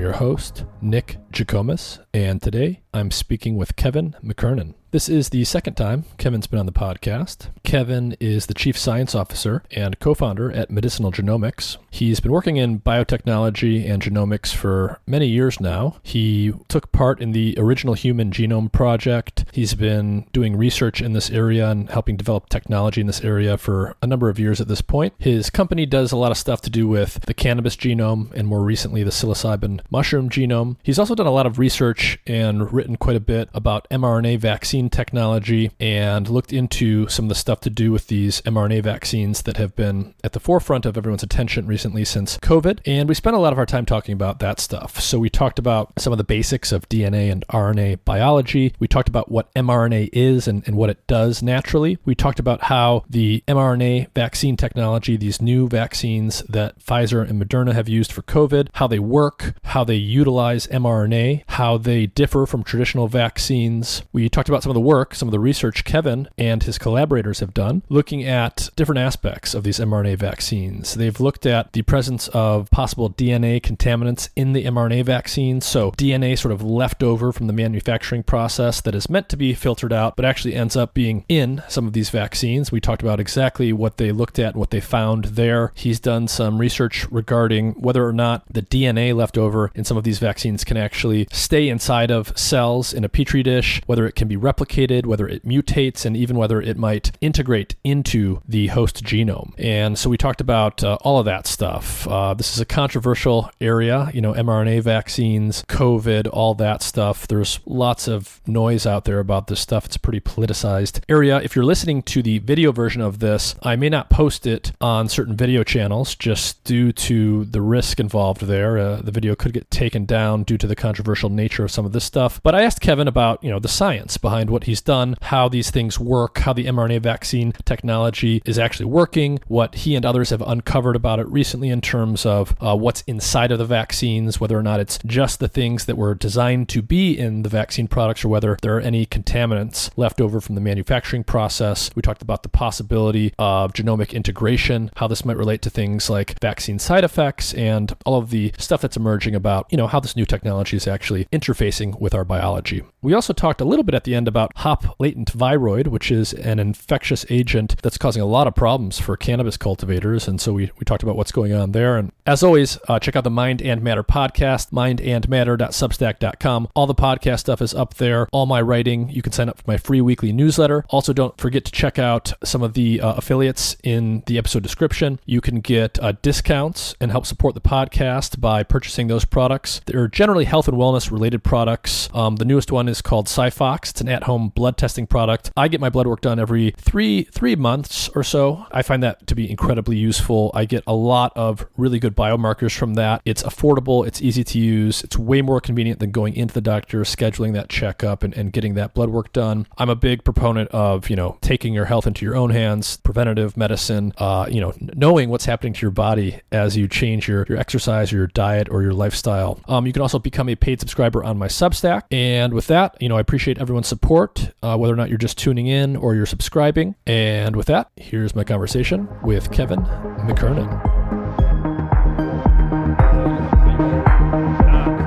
your host, Nick Jikomis, and today I'm speaking with Kevin McKernan. This is the second time Kevin's been on the podcast. Kevin is the Chief Science Officer and co-founder at Medicinal Genomics. He's been working in biotechnology and genomics for many years now. He took part in the original Human Genome Project. He's been doing research in this area and helping develop technology in this area for a number of years at this point. His company does a lot of stuff to do with the cannabis genome and more recently the psilocybin mushroom genome. He's also done a lot of research and written quite a bit about mRNA vaccine technology and looked into some of the stuff to do with these mRNA vaccines that have been at the forefront of everyone's attention recently since COVID. And we spent a lot of our time talking about that stuff. So we talked about some of the basics of DNA and RNA biology. We talked about what mRNA is and what it does naturally. We talked about how the mRNA vaccine technology, these new vaccines that Pfizer and Modern have used for COVID, how they work, how they utilize mRNA, how they differ from traditional vaccines. We talked about some of the work, some of the research Kevin and his collaborators have done, looking at different aspects of these mRNA vaccines. They've looked at the presence of possible DNA contaminants in the mRNA vaccines, so DNA sort of left over from the manufacturing process that is meant to be filtered out, but actually ends up being in some of these vaccines. We talked about exactly what they looked at and what they found there. He's done some research regarding whether or not the DNA left over in some of these vaccines can actually stay inside of cells in a petri dish, whether it can be replicated, whether it mutates, and even whether it might integrate into the host genome. And so we talked about all of that stuff. This is a controversial area, mRNA vaccines, COVID, all that stuff. There's lots of noise out there about this stuff. It's a pretty politicized area. If you're listening to the video version of this, I may not post it on certain video channels just due to the risk involved there. The video could get taken down due to the controversial nature of some of this stuff. But I asked Kevin about, the science behind what he's done, how these things work, how the mRNA vaccine technology is actually working, what he and others have uncovered about it recently in terms of what's inside of the vaccines, whether or not it's just the things that were designed to be in the vaccine products or whether there are any contaminants left over from the manufacturing process. We talked about the possibility of genomic integration, how this might relate to things like vaccine side effects and all of the stuff that's emerging about, how this new technology is actually interfacing with our biology. We also talked a little bit at the end about hop latent viroid, which is an infectious agent that's causing a lot of problems for cannabis cultivators. And so we talked about what's going on there. And as always, check out the Mind and Matter podcast, mindandmatter.substack.com. All the podcast stuff is up there. All my writing, you can sign up for my free weekly newsletter. Also, don't forget to check out some of the affiliates in the episode description. You can get discounts and help support the podcast by purchasing those products. They're generally health and wellness related products. The newest one is called Sci-Fox. It's an at-home blood testing product. I get my blood work done every three months or so. I find that to be incredibly useful. I get a lot of really good biomarkers from that. It's affordable. It's easy to use. It's way more convenient than going into the doctor, scheduling that checkup and getting that blood work done. I'm a big proponent of, taking your health into your own hands, preventative medicine, knowing what's happening to your body as you change your exercise or your diet or your lifestyle. You can also become a paid subscriber on my Substack. And with that, I appreciate everyone's support, whether or not you're just tuning in or you're subscribing. And with that, here's my conversation with Kevin McKernan.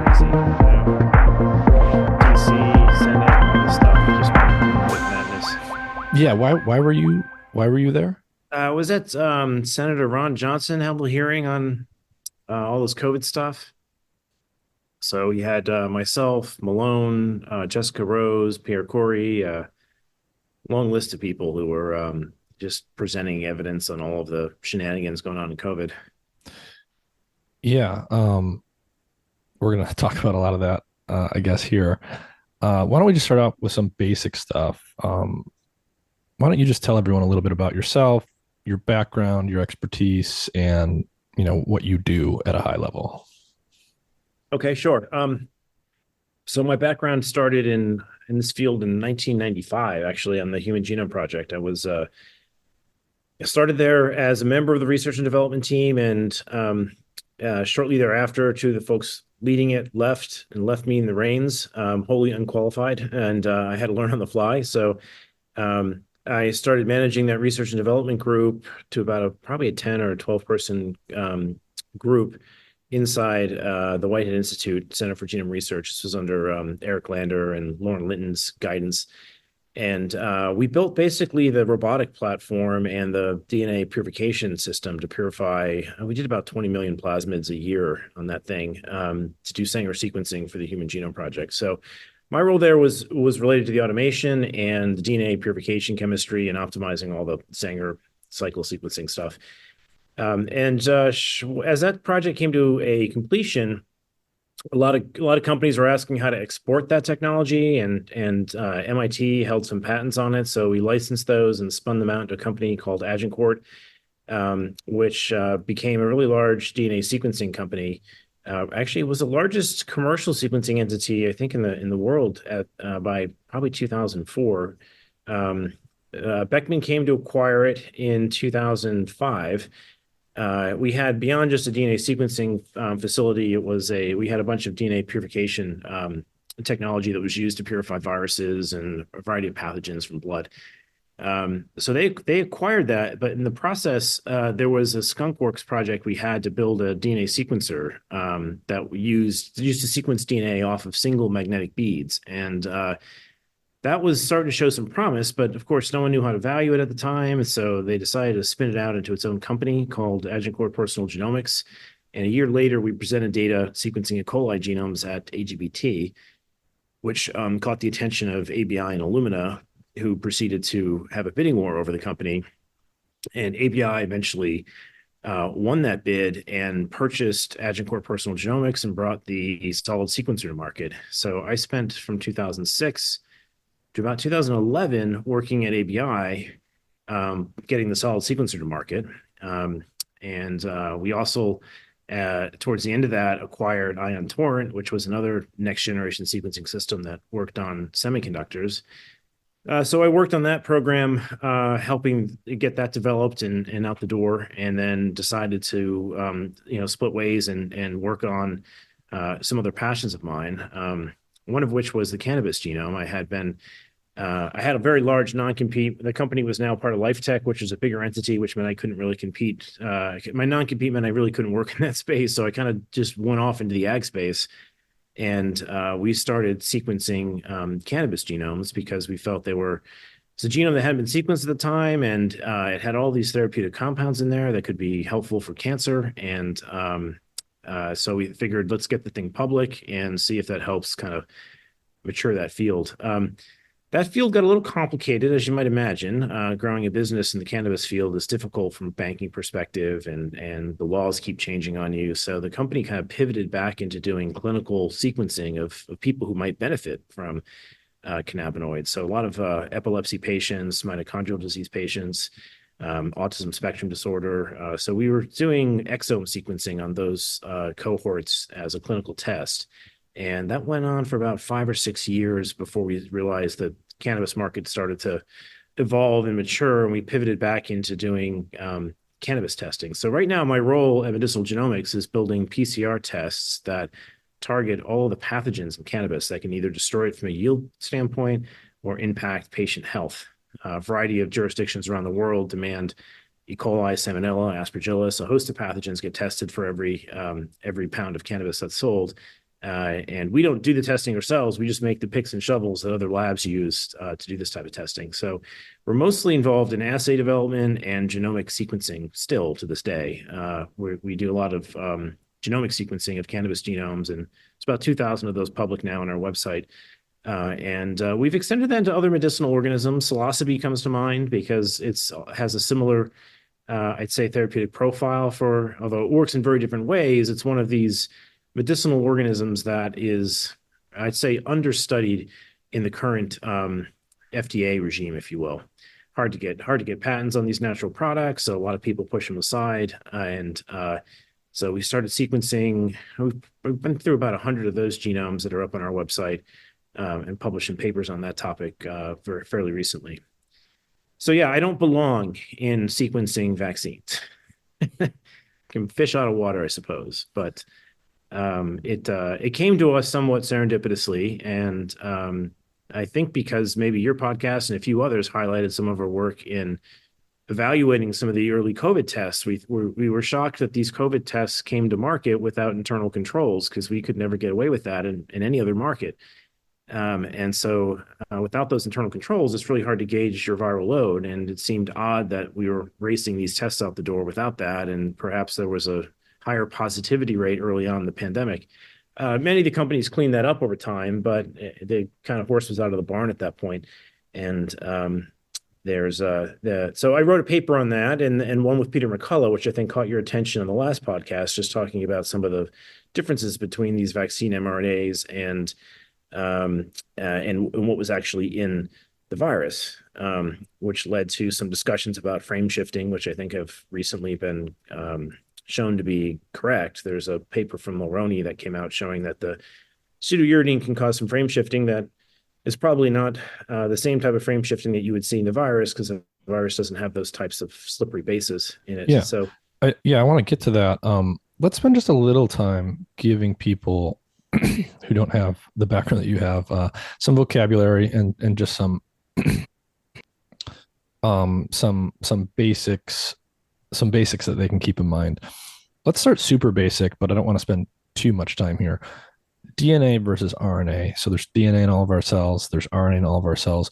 Crazy. DC, Senate, all this stuff. Just with madness. Yeah, why were you there? Was that Senator Ron Johnson held a hearing on all this COVID stuff? So you had myself, Malone, Jessica Rose, Pierre Corey, long list of people who were just presenting evidence on all of the shenanigans going on in COVID. Yeah, we're going to talk about a lot of that, I guess, here. Why don't we just start out with some basic stuff? Why don't you just tell everyone a little bit about yourself, your background, your expertise, and what you do at a high level? Okay, sure. So my background started in this field in 1995, actually, on the Human Genome Project. I started there as a member of the research and development team, and shortly thereafter, two of the folks leading it left me in the reins, wholly unqualified, and I had to learn on the fly. So I started managing that research and development group to about probably a 10 or 12 person group. inside the Whitehead Institute Center for Genome Research. This was under Eric Lander and Lauren Linton's guidance. And we built basically the robotic platform and the DNA purification system to purify. We did about 20 million plasmids a year on that thing to do Sanger sequencing for the Human Genome Project. So my role there was related to the automation and the DNA purification chemistry and optimizing all the Sanger cycle sequencing stuff. As that project came to a completion, a lot of companies were asking how to export that technology, and MIT held some patents on it, so we licensed those and spun them out to a company called Agincourt, which became a really large DNA sequencing company. Actually, it was the largest commercial sequencing entity, I think, in the world by probably 2004. Beckman came to acquire it in 2005. We had, beyond just a DNA sequencing facility, we had a bunch of DNA purification technology that was used to purify viruses and a variety of pathogens from blood. So they acquired that, but in the process, there was a skunkworks project we had to build a DNA sequencer that we used to sequence DNA off of single magnetic beads, and that was starting to show some promise, but of course, no one knew how to value it at the time. And so they decided to spin it out into its own company called Agincourt Personal Genomics. And a year later, we presented data sequencing E. coli genomes at AGBT, which caught the attention of ABI and Illumina, who proceeded to have a bidding war over the company. And ABI eventually won that bid and purchased Agincourt Personal Genomics and brought the solid sequencer to market. So I spent from 2006 to about 2011 working at ABI, getting the solid sequencer to market. We also, towards the end of that, acquired Ion Torrent, which was another next generation sequencing system that worked on semiconductors. So I worked on that program, helping get that developed and out the door, and then decided to split ways and work on some other passions of mine. One of which was the cannabis genome. I had a very large non-compete. The company was now part of LifeTech, which is a bigger entity, which meant I couldn't really compete. My non-compete meant I really couldn't work in that space. So I kind of just went off into the ag space. And we started sequencing cannabis genomes because we felt it's a genome that hadn't been sequenced at the time. And it had all these therapeutic compounds in there that could be helpful for cancer. And so we figured, let's get the thing public and see if that helps kind of mature that field. That field got a little complicated, as you might imagine. Growing a business in the cannabis field is difficult from a banking perspective, and the laws keep changing on you. So the company kind of pivoted back into doing clinical sequencing of people who might benefit from cannabinoids. So a lot of epilepsy patients, mitochondrial disease patients, autism spectrum disorder. So we were doing exome sequencing on those cohorts as a clinical test. And that went on for about 5 or 6 years before we realized that cannabis market started to evolve and mature, and we pivoted back into doing cannabis testing. So right now, my role at Medicinal Genomics is building PCR tests that target all the pathogens in cannabis that can either destroy it from a yield standpoint or impact patient health. A variety of jurisdictions around the world demand E. coli, Salmonella, Aspergillus, a host of pathogens get tested for every pound of cannabis that's sold. And we don't do the testing ourselves. We just make the picks and shovels that other labs use to do this type of testing. So we're mostly involved in assay development and genomic sequencing still to this day. We do a lot of genomic sequencing of cannabis genomes, and it's about 2,000 of those public now on our website. We've extended that into other medicinal organisms. Psilocybe comes to mind because it has a similar, I'd say, therapeutic profile although it works in very different ways. It's one of these medicinal organisms that is, I'd say, understudied in the current FDA regime, if you will. Hard to get patents on these natural products, so a lot of people push them aside. So we started sequencing. We've been through about 100 of those genomes that are up on our website and publishing papers on that topic fairly recently. So yeah, I don't belong in sequencing vaccines. Can fish out of water, I suppose, but it came to us somewhat serendipitously, and I think because maybe your podcast and a few others highlighted some of our work in evaluating some of the early COVID tests, we were shocked that these COVID tests came to market without internal controls because we could never get away with that in any other market. And so without those internal controls, it's really hard to gauge your viral load. And it seemed odd that we were racing these tests out the door without that. And perhaps there was a higher positivity rate early on in the pandemic. Many of the companies cleaned that up over time, but the kind of horse was out of the barn at that point. And so I wrote a paper on that and one with Peter McCullough, which I think caught your attention on the last podcast, just talking about some of the differences between these vaccine mRNAs and what was actually in the virus, which led to some discussions about frame shifting, which I think have recently been shown to be correct. There's a paper from Mulroney that came out showing that the pseudouridine can cause some frame shifting that is probably not the same type of frame shifting that you would see in the virus, because the virus doesn't have those types of slippery bases in it. Yeah. So, I want to get to that. Let's spend just a little time giving people who don't have the background that you have some vocabulary and just some basics that they can keep in mind. Let's start super basic, but I don't want to spend too much time here. DNA versus RNA. So there's DNA in all of our cells. There's RNA in all of our cells.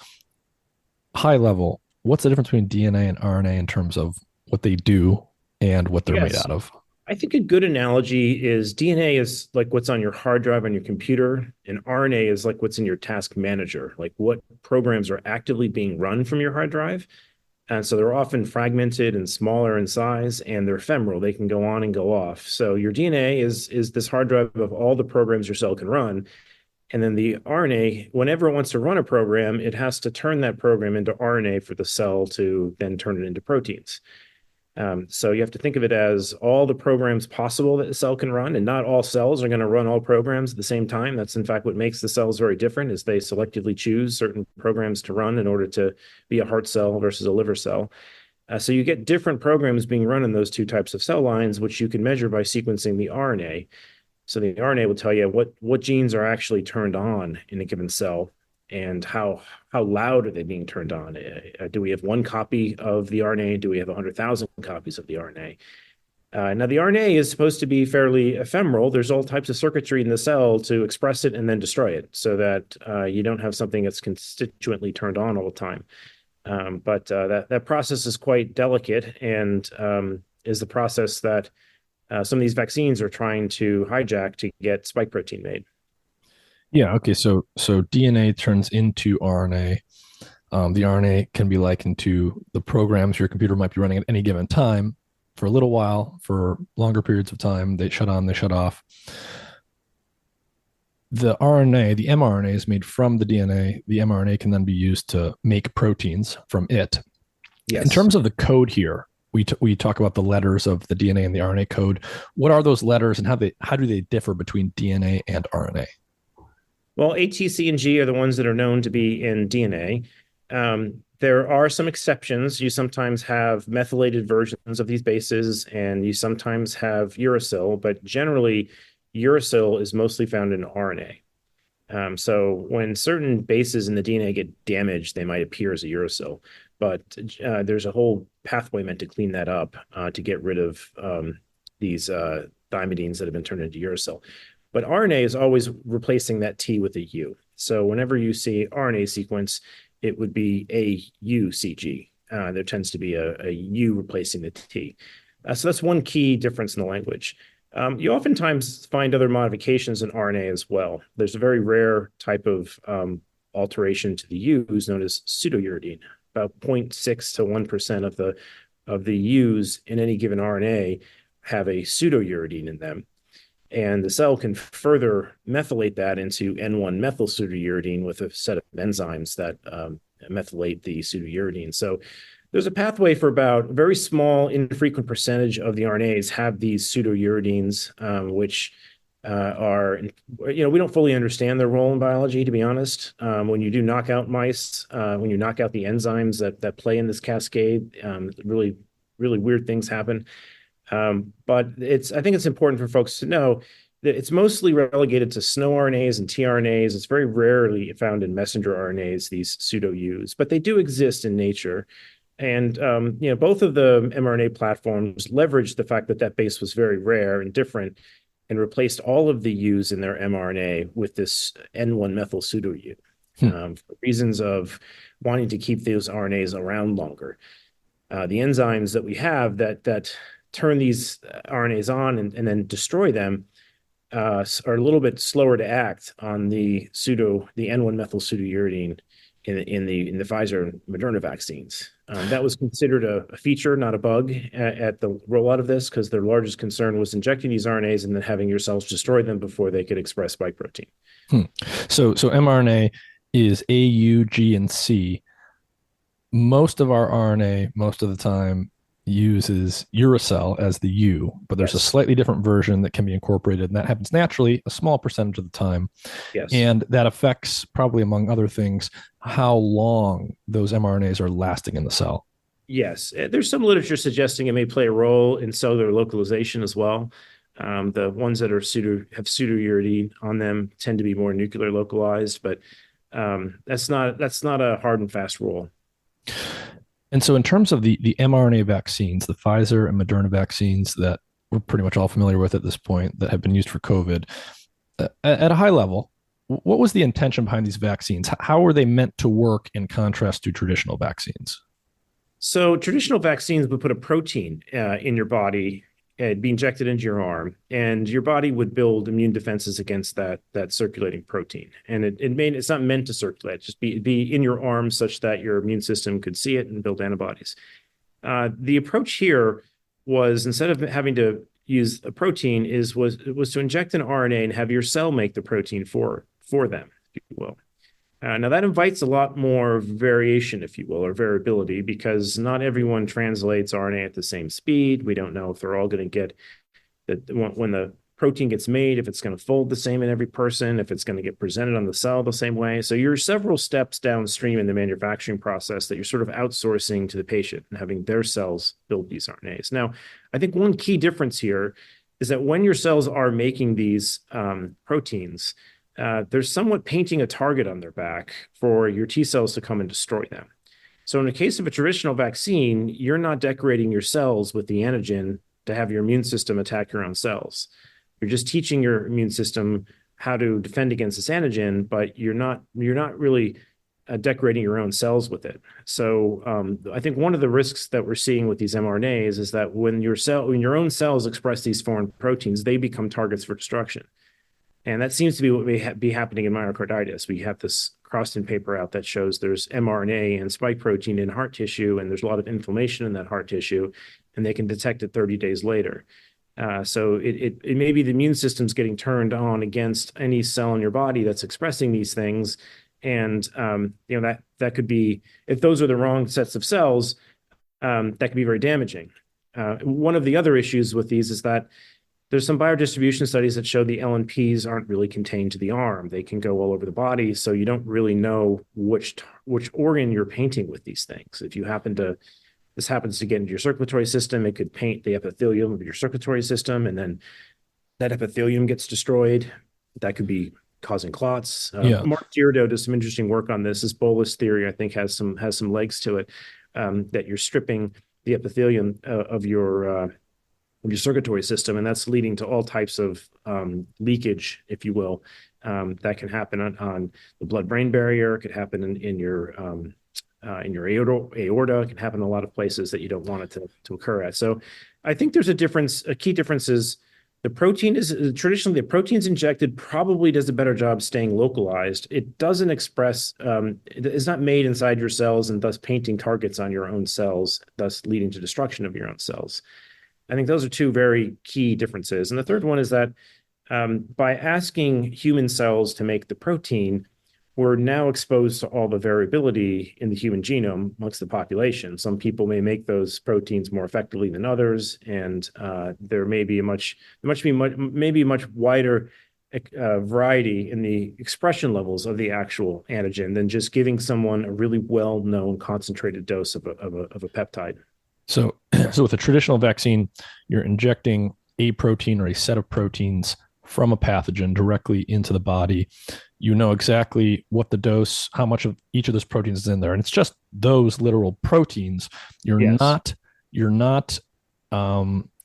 High level, what's the difference between DNA and RNA in terms of what they do and what they're made out of? I think a good analogy is DNA is like what's on your hard drive on your computer, and RNA is like what's in your task manager, like what programs are actively being run from your hard drive. And so they're often fragmented and smaller in size, and they're ephemeral. They can go on and go off. So your DNA is this hard drive of all the programs your cell can run. And then the RNA, whenever it wants to run a program, it has to turn that program into RNA for the cell to then turn it into proteins. So you have to think of it as all the programs possible that the cell can run, and not all cells are going to run all programs at the same time. That's in fact what makes the cells very different, is they selectively choose certain programs to run in order to be a heart cell versus a liver cell. So you get different programs being run in those two types of cell lines, which you can measure by sequencing the RNA. So the RNA will tell you what genes are actually turned on in a given cell, and how loud are they being turned on? Do we have one copy of the RNA? Do we have 100,000 copies of the RNA? Now, the RNA is supposed to be fairly ephemeral. There's all types of circuitry in the cell to express it and then destroy it, so that you don't have something that's constituently turned on all the time. But that process is quite delicate, and is the process that some of these vaccines are trying to hijack to get spike protein made. Yeah. Okay. So DNA turns into RNA. The RNA can be likened to the programs your computer might be running at any given time for a little while, for longer periods of time. They shut on, they shut off. The RNA, the mRNA is made from the DNA. The mRNA can then be used to make proteins from it. Yes. In terms of the code here, we talk about the letters of the DNA and the RNA code. What are those letters, and how do they differ between DNA and RNA? Well, A, T, C, and G are the ones that are known to be in DNA. There are some exceptions. You sometimes have methylated versions of these bases, and you sometimes have uracil, but generally, uracil is mostly found in RNA. So when certain bases in the DNA get damaged, they might appear as a uracil, but there's a whole pathway meant to clean that up to get rid of these thymidines that have been turned into uracil. But RNA is always replacing that T with a U. So whenever you see RNA sequence, it would be AUCG. There tends to be a U replacing the T. So that's one key difference in the language. You oftentimes find other modifications in RNA as well. There's a very rare type of alteration to the U's known as pseudouridine. About 0.6 to 1% of the U's in any given RNA have a pseudouridine in them. And the cell can further methylate that into N1-methyl pseudouridine with a set of enzymes that methylate the pseudouridine. So there's a pathway for about a very small, infrequent percentage of the RNAs have these pseudouridines, which are, we don't fully understand their role in biology, to be honest. When you do knock out mice, when you knock out the enzymes that play in this cascade, really, really weird things happen. But I think it's important for folks to know that it's mostly relegated to snow-RNAs and tRNAs. It's very rarely found in messenger RNAs, these pseudo-U's, but they do exist in nature. And both of the mRNA platforms leveraged the fact that that base was very rare and different, and replaced all of the U's in their mRNA with this N1 methyl pseudo U, Hmm. for reasons of wanting to keep those RNAs around longer. The enzymes that we have that turn these RNAs on and then destroy them are a little bit slower to act on the N1 methyl pseudouridine in the Pfizer and Moderna vaccines. That was considered a feature, not a bug, at the rollout of this, because their largest concern was injecting these RNAs and then having your cells destroy them before they could express spike protein. Hmm. So mRNA is A, U, G, and C. Most of our RNA, most of the time, uses uracil as the U, but there's a Yes. slightly different version that can be incorporated, and that happens naturally a small percentage of the time. Yes. And that affects, probably among other things, how long those mRNAs are lasting in the cell. Yes. There's some literature suggesting it may play a role in cellular localization as well. The ones that have pseudouridine on them tend to be more nuclear localized, but that's not a hard and fast rule. And so, in terms of the mRNA vaccines, the Pfizer and Moderna vaccines that we're pretty much all familiar with at this point that have been used for COVID, at a high level, what was the intention behind these vaccines? How were they meant to work in contrast to traditional vaccines? So traditional vaccines would put a protein in your body, be injected into your arm, and your body would build immune defenses against that circulating protein. And it's not meant to circulate, just be in your arm such that your immune system could see it and build antibodies. The approach here was, instead of having to use a protein, was to inject an RNA and have your cell make the protein for them, if you will. Now, that invites a lot more variation, if you will, or variability, because not everyone translates RNA at the same speed. We don't know if they're all going to get that when the protein gets made, if it's going to fold the same in every person, if it's going to get presented on the cell the same way. So you're several steps downstream in the manufacturing process that you're sort of outsourcing to the patient and having their cells build these RNAs. Now, I think one key difference here is that when your cells are making these proteins, they're somewhat painting a target on their back for your T cells to come and destroy them. So in the case of a traditional vaccine, you're not decorating your cells with the antigen to have your immune system attack your own cells. You're just teaching your immune system how to defend against this antigen, but you're not really decorating your own cells with it. So I think one of the risks that we're seeing with these mRNAs is that when your own cells express these foreign proteins, they become targets for destruction. And that seems to be what may be happening in myocarditis. We have this Croston paper out that shows there's mRNA and spike protein in heart tissue, and there's a lot of inflammation in that heart tissue, and they can detect it 30 days later. So it may be the immune system's getting turned on against any cell in your body that's expressing these things. And that could be, if those are the wrong sets of cells, that can be very damaging. One of the other issues with these is that there's some biodistribution studies that show the LNPs aren't really contained to the arm. They can go all over the body, so you don't really know which organ you're painting with these things. If this happens to get into your circulatory system, it could paint the epithelium of your circulatory system, and then that epithelium gets destroyed. That could be causing clots. Yeah. Mark Dierdo does some interesting work on this. This bolus theory, I think, has some legs to it, that you're stripping the epithelium of your circulatory system, and that's leading to all types of leakage, if you will, that can happen on the blood-brain barrier. It could happen in your aorta. It can happen in a lot of places that you don't want it to occur at. So I think there's a difference. A key difference is traditionally the protein's injected probably does a better job staying localized. It doesn't express, it's not made inside your cells and thus painting targets on your own cells, thus leading to destruction of your own cells. I think those are two very key differences. And the third one is that by asking human cells to make the protein, we're now exposed to all the variability in the human genome amongst the population. Some people may make those proteins more effectively than others, and there may be a much wider variety in the expression levels of the actual antigen than just giving someone a really well-known concentrated dose of a peptide. So with a traditional vaccine, you're injecting a protein or a set of proteins from a pathogen directly into the body. you know exactly what the dose, how much of each of those proteins is in there, and it's just those literal proteins. You're Yes. not you're not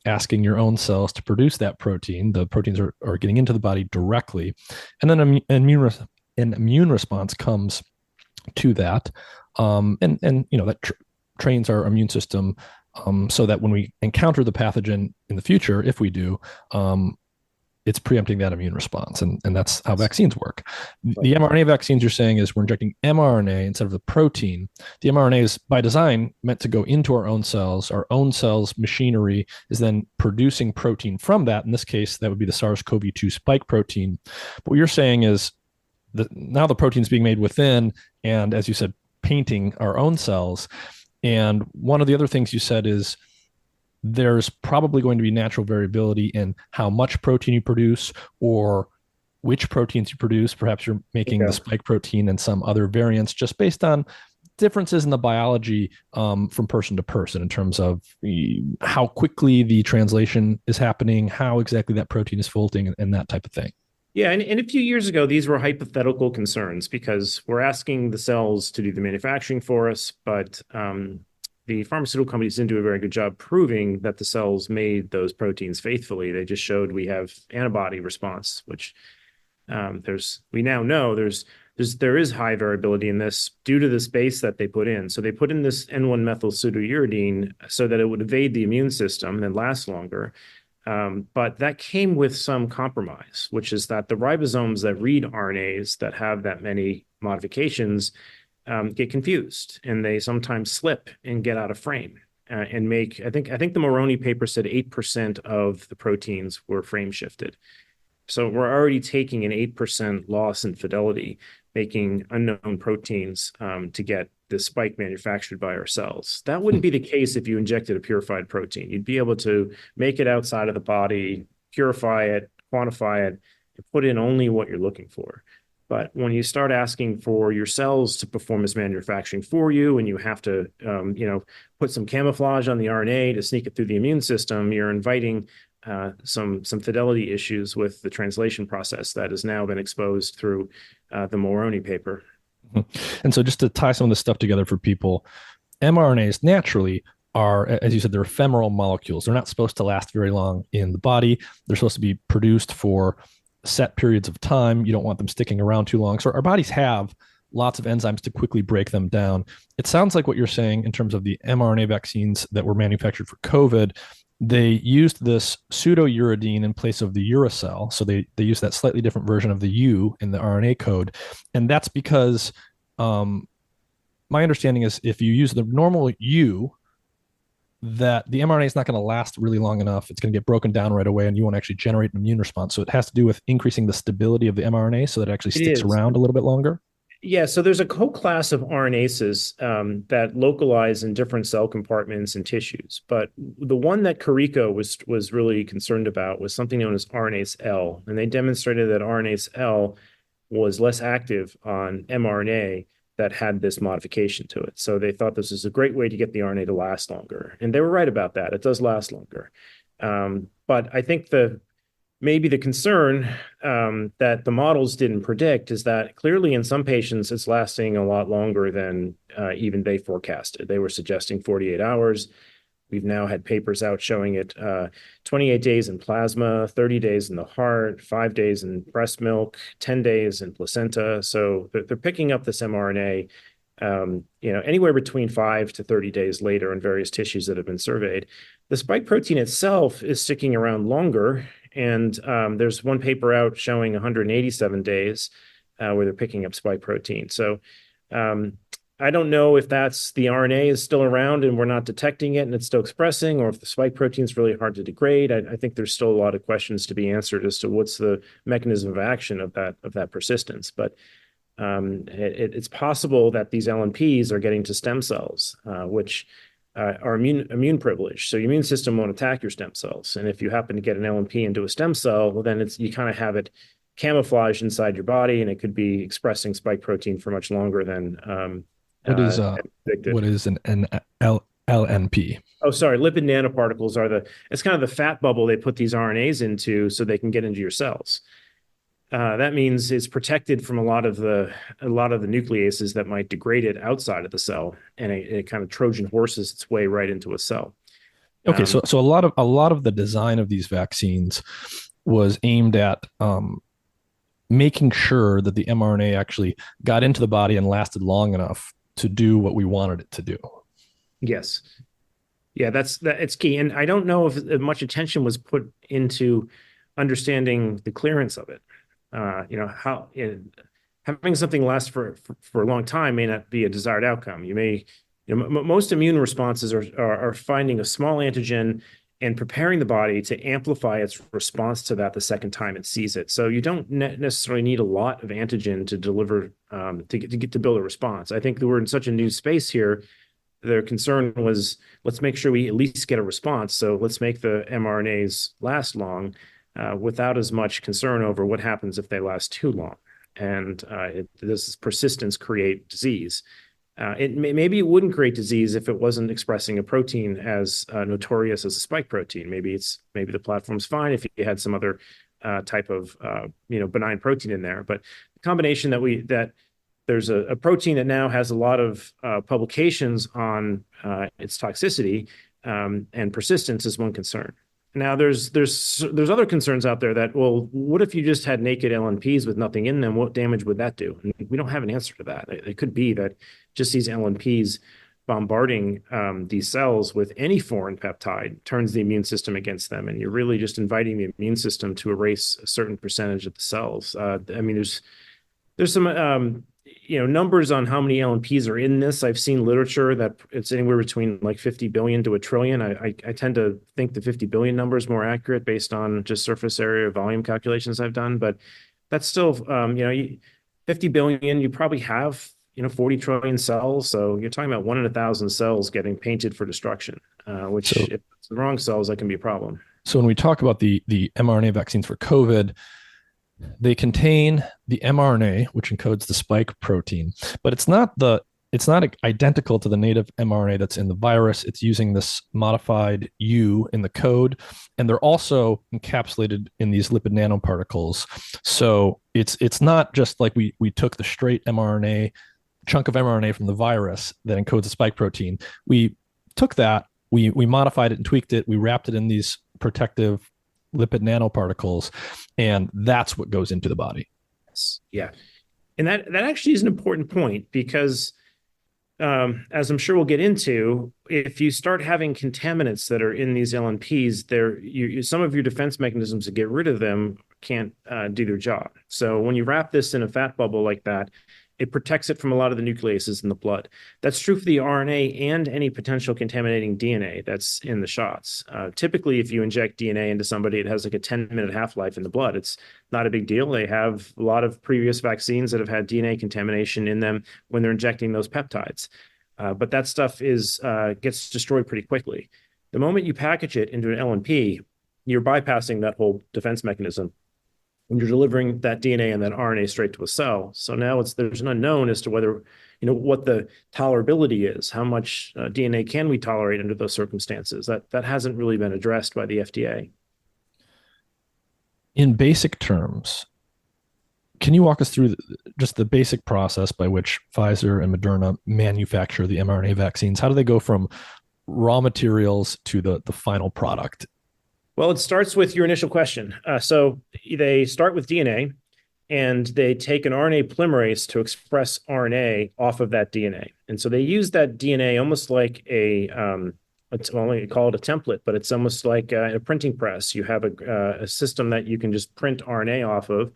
asking your own cells to produce that protein. The proteins are getting into the body directly, and then an immune response comes to that, and that trains our immune system, so that when we encounter the pathogen in the future, if we do, it's preempting that immune response. And that's how vaccines work. Right. The mRNA vaccines you're saying is we're injecting mRNA instead of the protein. The mRNA is by design meant to go into our own cells. Our own cells machinery is then producing protein from that. In this case, that would be the SARS-CoV-2 spike protein. But what you're saying is that now the protein is being made within, and as you said, painting our own cells. And one of the other things you said is there's probably going to be natural variability in how much protein you produce or which proteins you produce. Perhaps you're making the Yeah. spike protein and some other variants just based on differences in the biology, from person to person, in terms of how quickly the translation is happening, how exactly that protein is folding, and that type of thing. Yeah, and a few years ago, these were hypothetical concerns because we're asking the cells to do the manufacturing for us, but the pharmaceutical companies didn't do a very good job proving that the cells made those proteins faithfully. They just showed we have antibody response, which we now know there is high variability in this due to the space that they put in. So they put in this N1-methyl pseudouridine so that it would evade the immune system and last longer. But that came with some compromise, which is that the ribosomes that read RNAs that have that many modifications get confused, and they sometimes slip and get out of frame and make. I think the Moroni paper said 8% of the proteins were frame shifted. So we're already taking an 8% loss in fidelity, making unknown proteins to get the spike manufactured by our cells. That wouldn't be the case if you injected a purified protein. You'd be able to make it outside of the body, purify it, quantify it, and put in only what you're looking for. But when you start asking for your cells to perform as manufacturing for you, and you have to, put some camouflage on the RNA to sneak it through the immune system, you're inviting some fidelity issues with the translation process that has now been exposed through the Moroni paper. And so just to tie some of this stuff together for people, mRNAs naturally are, as you said, they're ephemeral molecules. They're not supposed to last very long in the body. They're supposed to be produced for set periods of time. You don't want them sticking around too long. So our bodies have lots of enzymes to quickly break them down. It sounds like what you're saying in terms of the mRNA vaccines that were manufactured for COVID, they used this pseudouridine in place of the uracil. So they used that slightly different version of the U in the RNA code. And that's because my understanding is if you use the normal U, that the mRNA is not going to last really long enough. It's going to get broken down right away, and you won't actually generate an immune response. So it has to do with increasing the stability of the mRNA so that it actually sticks around a little bit longer. Yeah, so there's a whole class of RNases that localize in different cell compartments and tissues. But the one that Carico was really concerned about was something known as RNase L. And they demonstrated that RNase L was less active on mRNA that had this modification to it. So they thought this is a great way to get the RNA to last longer. And they were right about that. It does last longer. But I think maybe the concern that the models didn't predict is that clearly in some patients, it's lasting a lot longer than even they forecasted. They were suggesting 48 hours. We've now had papers out showing it 28 days in plasma, 30 days in the heart, 5 days in breast milk, 10 days in placenta. So they're picking up this mRNA, anywhere between 5 to 30 days later in various tissues that have been surveyed. The spike protein itself is sticking around longer. And there's one paper out showing 187 days where they're picking up spike protein. So I don't know if that's the RNA is still around and we're not detecting it and it's still expressing, or if the spike protein is really hard to degrade. I think there's still a lot of questions to be answered as to what's the mechanism of action of that persistence. But it's possible that these LNPs are getting to stem cells, which are immune privileged. So your immune system won't attack your stem cells. And if you happen to get an LNP into a stem cell, well, then you kind of have it camouflaged inside your body, and it could be expressing spike protein for much longer than what is an LNP? Oh, sorry. Lipid nanoparticles it's kind of the fat bubble they put these RNAs into so they can get into your cells. That means it's protected from a lot of the nucleases that might degrade it outside of the cell, and it kind of Trojan horses its way right into a cell. Okay, so Um, so a lot of the design of these vaccines was aimed at making sure that the mRNA actually got into the body and lasted long enough to do what we wanted it to do. yes, yeah, it's key, and I don't know if much attention was put into understanding the clearance of it. How having something last for a long time may not be a desired outcome. Most immune responses are finding a small antigen and preparing the body to amplify its response to that the second time it sees it. So you don't necessarily need a lot of antigen to deliver to build a response. I think that we're in such a new space here. Their concern was, let's make sure we at least get a response. So let's make the mRNAs last long without as much concern over what happens if they last too long. And this persistence create disease. Maybe it wouldn't create disease if it wasn't expressing a protein as notorious as a spike protein. Maybe the platform's fine if you had some other type of benign protein in there. But the combination that there's a protein that now has a lot of publications on its toxicity and persistence is one concern. Now there's other concerns out there that, well, what if you just had naked LNPs with nothing in them? What damage would that do? And we don't have an answer to that. It could be that just these LNPs bombarding these cells with any foreign peptide turns the immune system against them, and you're really just inviting the immune system to erase a certain percentage of the cells. There's some numbers on how many LNPs are in this. I've seen literature that it's anywhere between like 50 billion to a trillion. I tend to think the 50 billion number is more accurate based on just surface area volume calculations I've done. But that's still, 50 billion, you probably have, 40 trillion cells. So you're talking about 1 in 1,000 cells getting painted for destruction, which if it's the wrong cells, that can be a problem. So when we talk about the mRNA vaccines for COVID, they contain the mRNA, which encodes the spike protein, but it's not identical to the native mRNA that's in the virus. It's using this modified U in the code, and they're also encapsulated in these lipid nanoparticles. So it's not just like we took the straight mRNA chunk of mRNA from the virus that encodes the spike protein. We took that, we modified it and tweaked it, we wrapped it in these protective lipid nanoparticles, and that's what goes into the body. Yeah. And that actually is an important point because, as I'm sure we'll get into, if you start having contaminants that are in these LNPs, some of your defense mechanisms to get rid of them can't do their job. So when you wrap this in a fat bubble like that, it protects it from a lot of the nucleases in the blood. That's true for the RNA and any potential contaminating DNA that's in the shots. Typically, if you inject DNA into somebody, it has like a 10-minute half-life in the blood. It's not a big deal. They have a lot of previous vaccines that have had DNA contamination in them when they're injecting those peptides. But that stuff gets destroyed pretty quickly. The moment you package it into an LNP, you're bypassing that whole defense mechanism. And you're delivering that DNA and that RNA straight to a cell. So now there's an unknown as to whether, what the tolerability is. How much DNA can we tolerate under those circumstances? That hasn't really been addressed by the FDA. In basic terms, can you walk us through just the basic process by which Pfizer and Moderna manufacture the mRNA vaccines? How do they go from raw materials to the final product? Well, it starts with your initial question. So they start with DNA, and they take an RNA polymerase to express RNA off of that DNA. And so they use that DNA almost like they call it a template, but it's almost like a printing press. You have a system that you can just print RNA off of.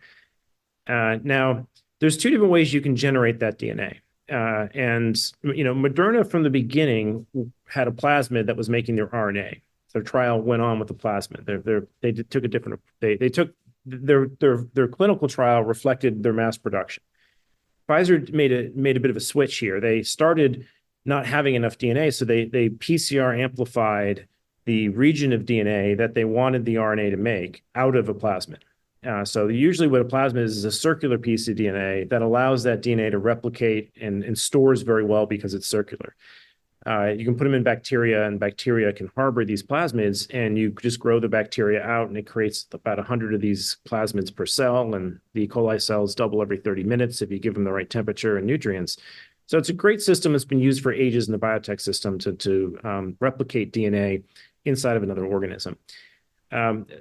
Now, there's two different ways you can generate that DNA. And Moderna from the beginning had a plasmid that was making their RNA. Their trial went on with the plasmid. They took their clinical trial reflected their mass production. Pfizer made a bit of a switch here. They started not having enough DNA, so they PCR amplified the region of DNA that they wanted the RNA to make out of a plasmid. So usually what a plasmid is a circular piece of DNA that allows that DNA to replicate and stores very well because it's circular. You can put them in bacteria, and bacteria can harbor these plasmids, and you just grow the bacteria out, and it creates about 100 of these plasmids per cell, and the E. coli cells double every 30 minutes if you give them the right temperature and nutrients. So it's a great system that's been used for ages in the biotech system to replicate DNA inside of another organism.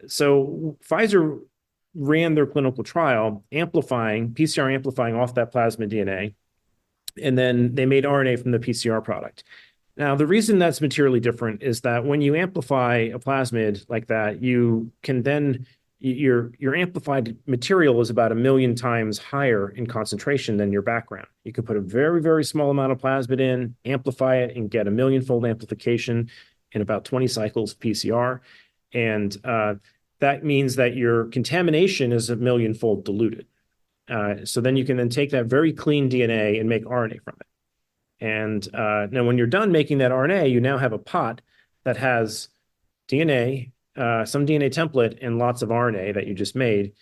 So Pfizer ran their clinical trial PCR amplifying off that plasmid DNA, and then they made RNA from the PCR product. Now, the reason that's materially different is that when you amplify a plasmid like that, you can then your amplified material is about 1,000,000 times higher in concentration than your background. You could put a very, very small amount of plasmid in, amplify it, and get 1,000,000-fold amplification in about 20 cycles of PCR. And that means that your contamination is 1,000,000-fold diluted. So then you can then take that very clean DNA and make RNA from it. And now when you're done making that RNA, you now have a pot that has DNA, some DNA template, and lots of RNA that you just made.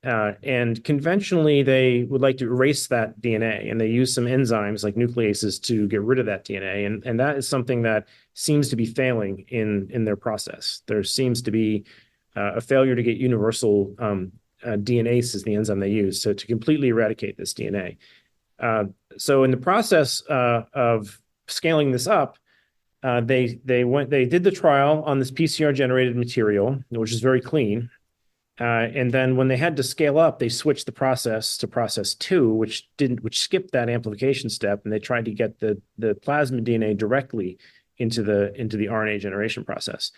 And conventionally, they would like to erase that DNA, and they use some enzymes like nucleases to get rid of that DNA. And that is something that seems to be failing in their process. There seems to be a failure to get universal DNase is the enzyme they use to completely eradicate this DNA. So in the process of scaling this up, they did the trial on this PCR generated material, which is very clean. And then when they had to scale up, they switched the process to process 2, which skipped that amplification step, and they tried to get the plasmid DNA directly into the RNA generation process.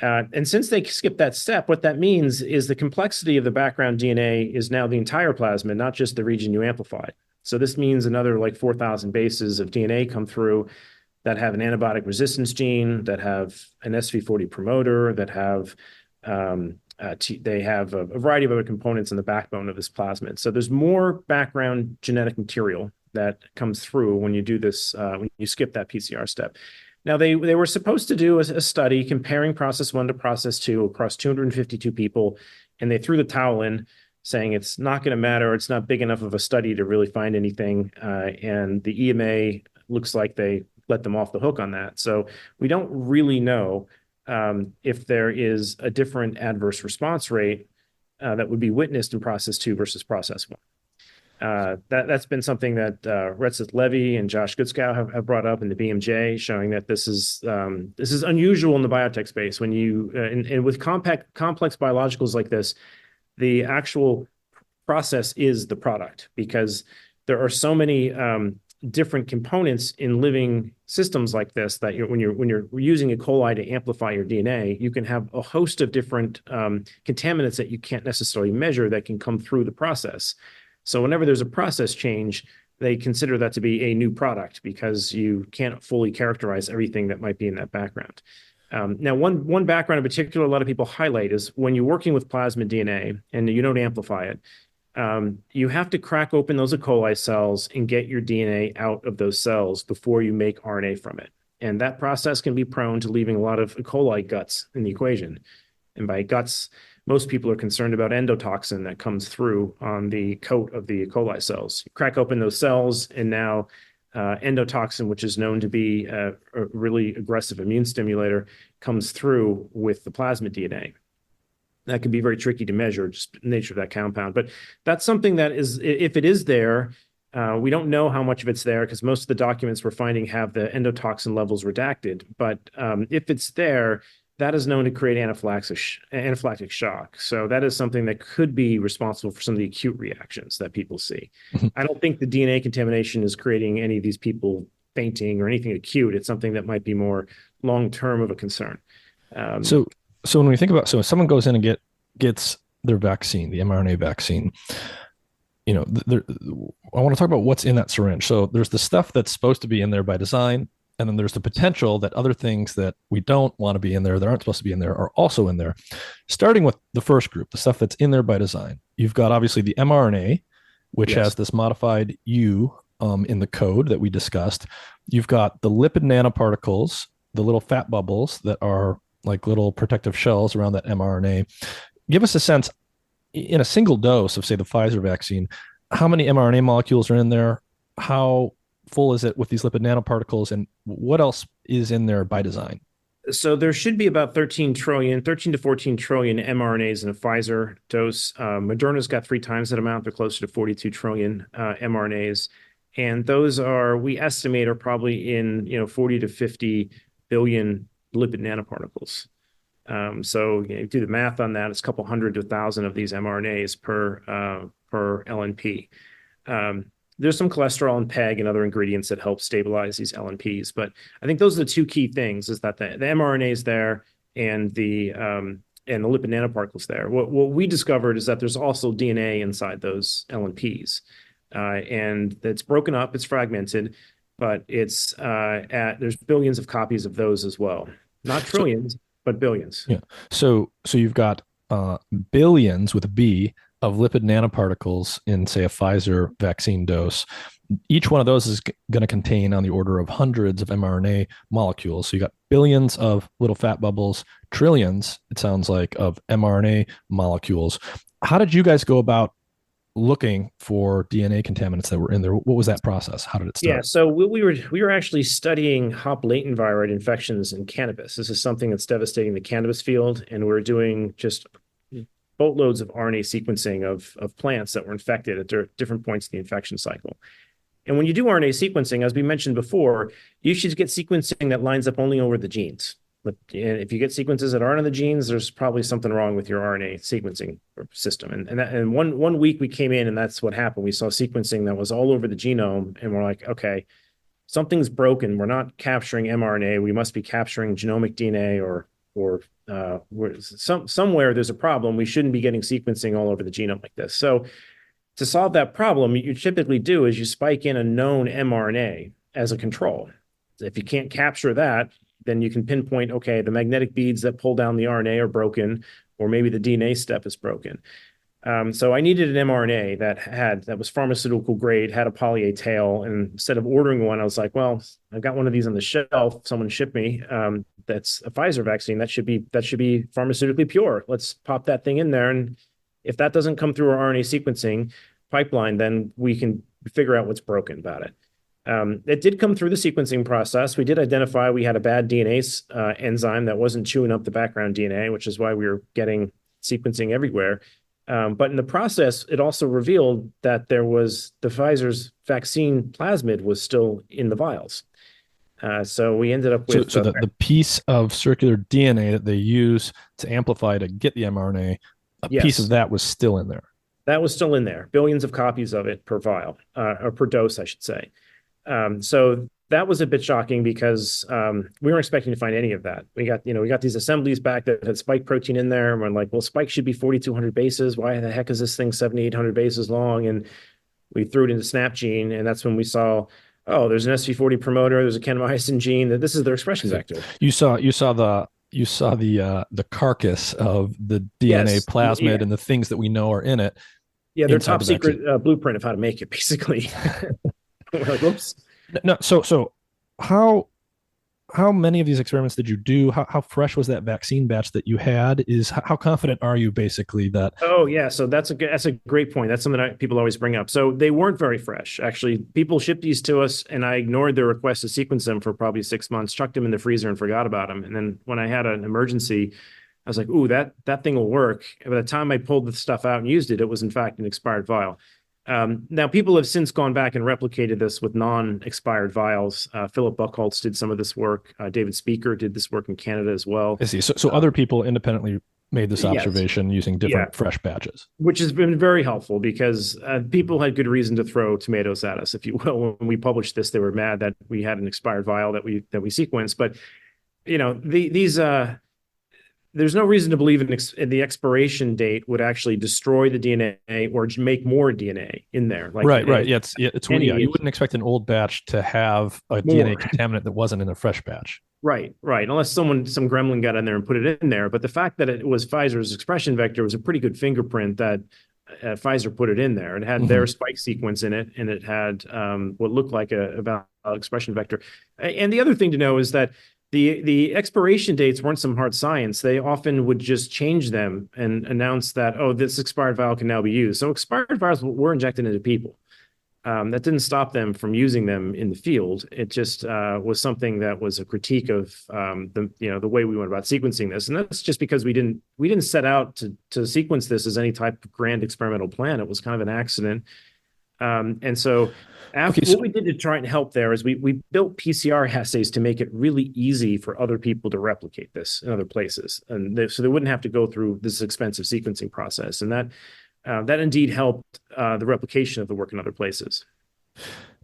And since they skipped that step, what that means is the complexity of the background DNA is now the entire plasmid, not just the region you amplified. So this means another like 4,000 bases of DNA come through that have an antibiotic resistance gene, that have an SV40 promoter, that have they have a variety of other components in the backbone of this plasmid. So there's more background genetic material that comes through when you do this, when you skip that PCR step. Now, they were supposed to do a study comparing process 1 to process 2 across 252 people, and they threw the towel in, saying it's not going to matter. It's not big enough of a study to really find anything. And the EMA looks like they let them off the hook on that. So we don't really know if there is a different adverse response rate that would be witnessed in process 2 versus process 1. That's been something that Retzith Levy and Josh Goodscow have brought up in the BMJ, showing that this is unusual in the biotech space. When you and with complex biologicals like this, the actual process is the product, because there are so many different components in living systems like this that when you're using E. coli to amplify your DNA, you can have a host of different contaminants that you can't necessarily measure that can come through the process. So whenever there's a process change, they consider that to be a new product because you can't fully characterize everything that might be in that background. Now, one background in particular a lot of people highlight is when you're working with plasmid DNA and you don't amplify it, you have to crack open those E. coli cells and get your DNA out of those cells before you make RNA from it. And that process can be prone to leaving a lot of E. coli guts in the equation. And by guts, most people are concerned about endotoxin that comes through on the coat of the E. coli cells. You crack open those cells, and now endotoxin, which is known to be a really aggressive immune stimulator, comes through with the plasmid DNA. That can be very tricky to measure, just the nature of that compound. But that's something that is, if it is there, we don't know how much of it's there because most of the documents we're finding have the endotoxin levels redacted. But if it's there, that is known to create anaphylactic shock. So that is something that could be responsible for some of the acute reactions that people see. I don't think the DNA contamination is creating any of these people fainting or anything acute. It's something that might be more long-term of a concern. So when we think about, so if someone goes in and gets their vaccine, the mRNA vaccine, I want to talk about what's in that syringe. So there's the stuff that's supposed to be in there by design, and then there's the potential that other things that we don't want to be in there, that aren't supposed to be in there, are also in there. Starting with the first group, the stuff that's in there by design, you've got obviously the mRNA, which has this modified U in the code that we discussed. You've got the lipid nanoparticles, the little fat bubbles that are like little protective shells around that mRNA. Give us a sense, in a single dose of, say, the Pfizer vaccine, how many mRNA molecules are in there? How full is it with these lipid nanoparticles, and what else is in there by design? So there should be about 13 to 14 trillion mRNAs in a Pfizer dose. Moderna's got 3 times that amount. They're closer to 42 trillion mRNAs. And those are, we estimate, are probably in, 40 to 50 billion lipid nanoparticles. So do the math on that. It's a couple hundred to 1,000 of these mRNAs per LNP. There's some cholesterol and PEG and other ingredients that help stabilize these LNPs. But I think those are the two key things: is that the mRNA is there and the lipid nanoparticles there. What we discovered is that there's also DNA inside those LNPs, and it's broken up, it's fragmented, but there's billions of copies of those as well. Not trillions, but billions. Yeah. So you've got billions with a B of lipid nanoparticles in, say, a Pfizer vaccine dose. Each one of those is going to contain on the order of hundreds of mRNA molecules. So you got billions of little fat bubbles, trillions, it sounds like, of mRNA molecules. How did you guys go about looking for DNA contaminants that were in there? What was that process? How did it start? Yeah, so we were actually studying hop latent virus infections in cannabis. This is something that's devastating the cannabis field, and we're doing just boatloads of RNA sequencing of plants that were infected at different points in the infection cycle. And when you do RNA sequencing, as we mentioned before, you should get sequencing that lines up only over the genes. But if you get sequences that aren't on the genes, there's probably something wrong with your RNA sequencing system. And one week we came in, and that's what happened. We saw sequencing that was all over the genome, and we're like, okay, something's broken. We're not capturing mRNA. We must be capturing genomic DNA or somewhere there's a problem. We shouldn't be getting sequencing all over the genome like this. So to solve that problem, what you typically do is you spike in a known mRNA as a control. If you can't capture that, then you can pinpoint, okay, the magnetic beads that pull down the RNA are broken, or maybe the DNA step is broken. So I needed an mRNA that was pharmaceutical grade, had a poly A tail, and instead of ordering one, I was like, well, I've got one of these on the shelf. Someone shipped me. That's a Pfizer vaccine. That should be pharmautically pure. Let's pop that thing in there, and if that doesn't come through our RNA sequencing pipeline, then we can figure out what's broken about it. It did come through the sequencing process. We did identify we had a bad DNA enzyme that wasn't chewing up the background DNA, which is why we were getting sequencing everywhere. But in the process, it also revealed that the Pfizer's vaccine plasmid was still in the vials. So we ended up with... So the piece of circular DNA that they use to amplify to get the mRNA, piece of that was still in there. That was still in there. Billions of copies of it per vial, or per dose, I should say. So that was a bit shocking because we weren't expecting to find any of that. We got these assemblies back that had spike protein in there, and we're like, well, spike should be 4,200 bases. Why the heck is this thing 7,800 bases long? And we threw it into SnapGene, and that's when we saw, oh, there's an SV40 promoter, there's a kanamycin gene, that this is their expression vector. You saw the carcass of the DNA plasmid and the things that we know are in it. Yeah, their top secret blueprint of how to make it, basically. We're like, whoops. No, so how many of these experiments did you do? How fresh was that vaccine batch that you had? How confident are you, basically, that? Oh yeah, so that's a great point. That's something people always bring up. So they weren't very fresh. Actually, people shipped these to us, and I ignored their request to sequence them for probably 6 months, chucked them in the freezer, and forgot about them. And then when I had an emergency, I was like, ooh, that thing will work. And by the time I pulled the stuff out and used it, it was in fact an expired vial. Now, people have since gone back and replicated this with non-expired vials. Philip Buchholz did some of this work. David Speaker did this work in Canada as well. I see. So other people independently made this observation using different fresh batches. Which has been very helpful because people had good reason to throw tomatoes at us, if you will. When we published this, they were mad that we had an expired vial that we sequenced. But, there's no reason to believe the expiration date would actually destroy the DNA or make more DNA in there. Right. Yeah, it's you wouldn't expect an old batch to have a DNA contaminant that wasn't in a fresh batch. Right. Unless some gremlin got in there and put it in there. But the fact that it was Pfizer's expression vector was a pretty good fingerprint that Pfizer put it in there. It had their spike sequence in it, and it had what looked like a valid expression vector. And the other thing to know is that the expiration dates weren't some hard science. They often would just change them and announce that, oh, this expired vial can now be used. So expired vials were injected into people. That didn't stop them from using them in the field. It just was something that was a critique of the way we went about sequencing this, and that's just because we didn't set out to sequence this as any type of grand experimental plan. It was kind of an accident, and so. Okay, What we did to try and help there is we built PCR assays to make it really easy for other people to replicate this in other places, and so they wouldn't have to go through this expensive sequencing process, and that indeed helped the replication of the work in other places.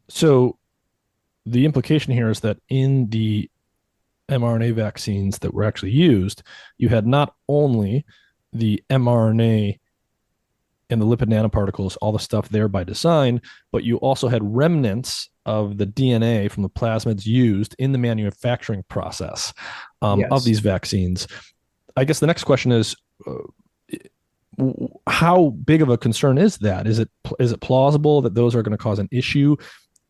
so the implication here is that in the mRNA vaccines that were actually used, you had not only the mRNA and the lipid nanoparticles, all the stuff there by design, but you also had remnants of the DNA from the plasmids used in the manufacturing process of Yes. these vaccines. I guess the next question is, how big of a concern is that? Is it plausible that those are going to cause an issue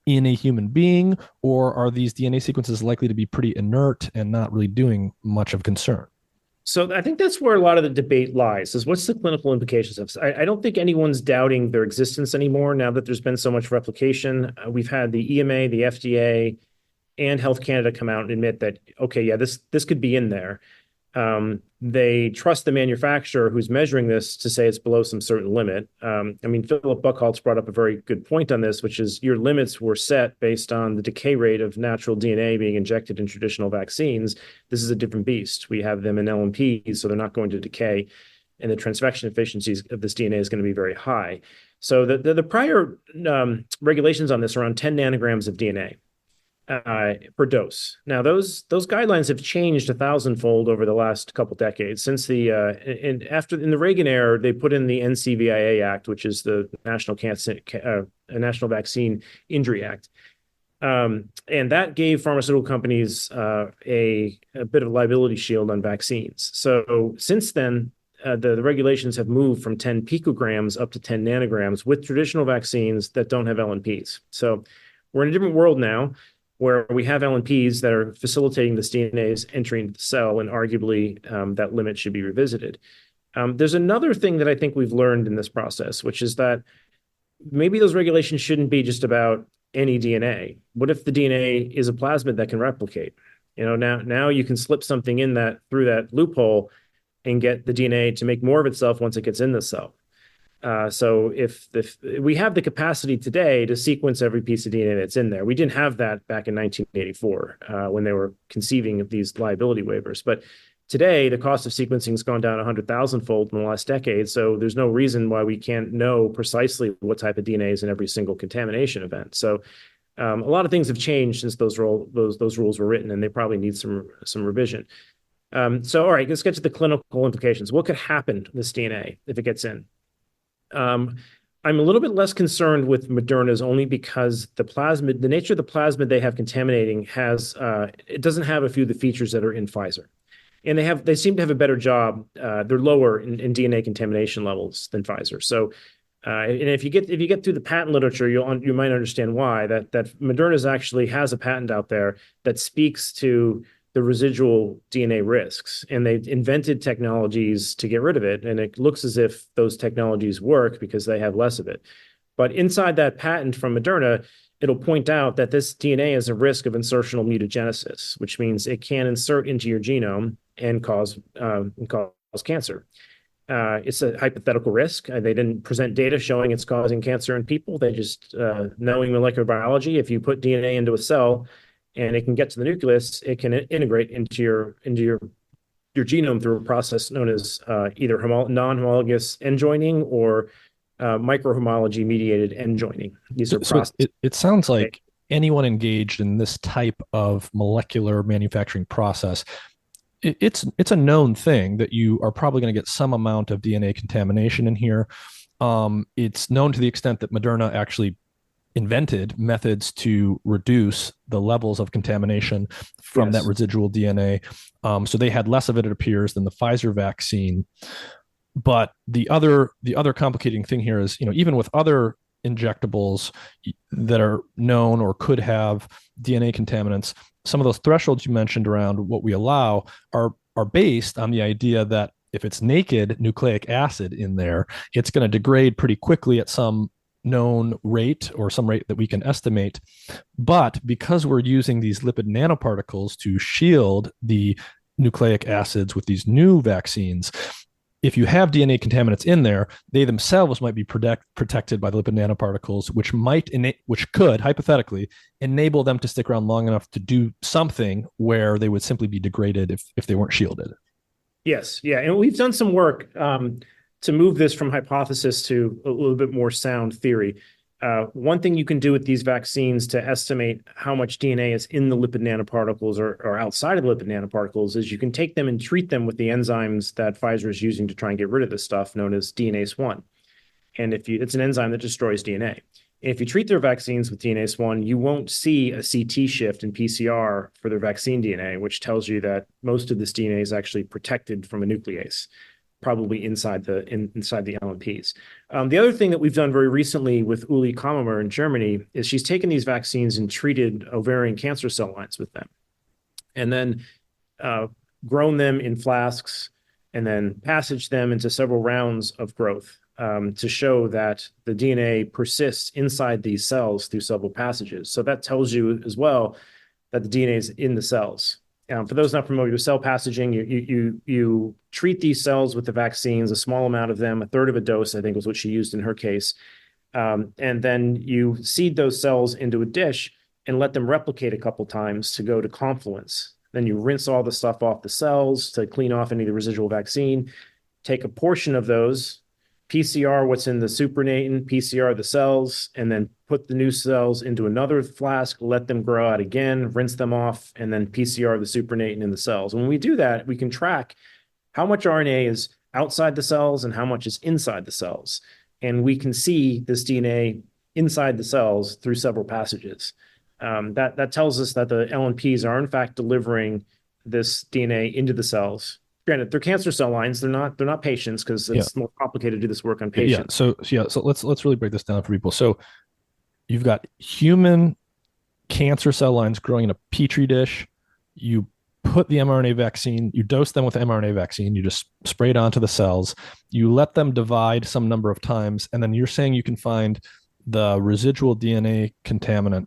in a human being, or are these DNA sequences likely to be pretty inert and not really doing much of concern? So I think that's where a lot of the debate lies, is what's the clinical implications of this? I don't think anyone's doubting their existence anymore now that there's been so much replication. We've had the EMA, the FDA, and Health Canada come out and admit that, okay, yeah, this could be in there. They trust the manufacturer who's measuring this to say it's below some certain limit. Philip Buchholz brought up a very good point on this, which is your limits were set based on the decay rate of natural DNA being injected in traditional vaccines. This is a different beast. We have them in LNPs, so they're not going to decay, and the transfection efficiencies of this DNA is going to be very high. So the prior regulations on this are around 10 nanograms of DNA. Per dose. Now, those guidelines have changed 1,000-fold over the last couple decades. Since in the Reagan era, they put in the NCVIA Act, which is the National Vaccine Injury Act, and that gave pharmaceutical companies a bit of a liability shield on vaccines. So since then, the regulations have moved from 10 picograms up to 10 nanograms with traditional vaccines that don't have LNPs. So we're in a different world now, where we have LNPs that are facilitating this DNA's entry into the cell, and arguably that limit should be revisited. There's another thing that I think we've learned in this process, which is that maybe those regulations shouldn't be just about any DNA. What if the DNA is a plasmid that can replicate? Now you can slip something in through that loophole and get the DNA to make more of itself once it gets in the cell. So if we have the capacity today to sequence every piece of DNA that's in there, we didn't have that back in 1984 when they were conceiving of these liability waivers. But today, the cost of sequencing has gone down 100,000-fold in the last decade. So there's no reason why we can't know precisely what type of DNA is in every single contamination event. So a lot of things have changed since those rules were written, and they probably need some revision. So all right, let's get to the clinical implications. What could happen to this DNA if it gets in? I'm a little bit less concerned with Moderna's only because the nature of the plasmid they have contaminating it doesn't have a few of the features that are in Pfizer, and they seem to have a better job. They're lower in DNA contamination levels than Pfizer. So, and if you get through the patent literature, you might understand why that Moderna's actually has a patent out there that speaks to the residual DNA risks, and they've invented technologies to get rid of it. And it looks as if those technologies work because they have less of it. But inside that patent from Moderna, it'll point out that this DNA is a risk of insertional mutagenesis, which means it can insert into your genome and cause cancer. It's a hypothetical risk. They didn't present data showing it's causing cancer in people. They just, knowing molecular biology, if you put DNA into a cell, and it can get to the nucleus, it can integrate into your genome through a process known as either non-homologous end joining or microhomology mediated end joining. These are processes. It sounds like anyone engaged in this type of molecular manufacturing process, it's a known thing that you are probably going to get some amount of DNA contamination in here. It's known to the extent that Moderna actually invented methods to reduce the levels of contamination from that residual DNA. So they had less of it appears, than the Pfizer vaccine. But the other complicating thing here is, even with other injectables that are known or could have DNA contaminants, some of those thresholds you mentioned around what we allow are based on the idea that if it's naked nucleic acid in there, it's going to degrade pretty quickly at some known rate or some rate that we can estimate. But because we're using these lipid nanoparticles to shield the nucleic acids with these new vaccines, if you have DNA contaminants in there, they themselves might be protected by the lipid nanoparticles, which could hypothetically enable them to stick around long enough to do something where they would simply be degraded if they weren't shielded. Yes, yeah, and we've done some work to move this from hypothesis to a little bit more sound theory. One thing you can do with these vaccines to estimate how much DNA is in the lipid nanoparticles or outside of the lipid nanoparticles is you can take them and treat them with the enzymes that Pfizer is using to try and get rid of this stuff known as DNase-1. And it's an enzyme that destroys DNA. And if you treat their vaccines with DNase-1, you won't see a CT shift in PCR for their vaccine DNA, which tells you that most of this DNA is actually protected from a nuclease, probably inside the LNPs. The other thing that we've done very recently with Uli Kammermer in Germany is she's taken these vaccines and treated ovarian cancer cell lines with them, and then grown them in flasks, and then passaged them into several rounds of growth to show that the DNA persists inside these cells through several passages. So that tells you as well that the DNA is in the cells. For those not familiar with cell passaging, you treat these cells with the vaccines, a small amount of them, a third of a dose, I think was what she used in her case. And then you seed those cells into a dish and let them replicate a couple times to go to confluence. Then you rinse all the stuff off the cells to clean off any of the residual vaccine, take a portion of those, PCR what's in the supernatant, PCR the cells, and then put the new cells into another flask, let them grow out again, rinse them off, and then PCR the supernatant in the cells. When we do that, we can track how much RNA is outside the cells and how much is inside the cells. And we can see this DNA inside the cells through several passages. That tells us that the LNPs are in fact delivering this DNA into the cells. Granted, they're cancer cell lines. They're not patients because it's more complicated to do this work on patients. So let's really break this down for people. So you've got human cancer cell lines growing in a petri dish. You put the mRNA vaccine, you dose them with mRNA vaccine, you just spray it onto the cells, you let them divide some number of times, and then you're saying you can find the residual DNA contaminant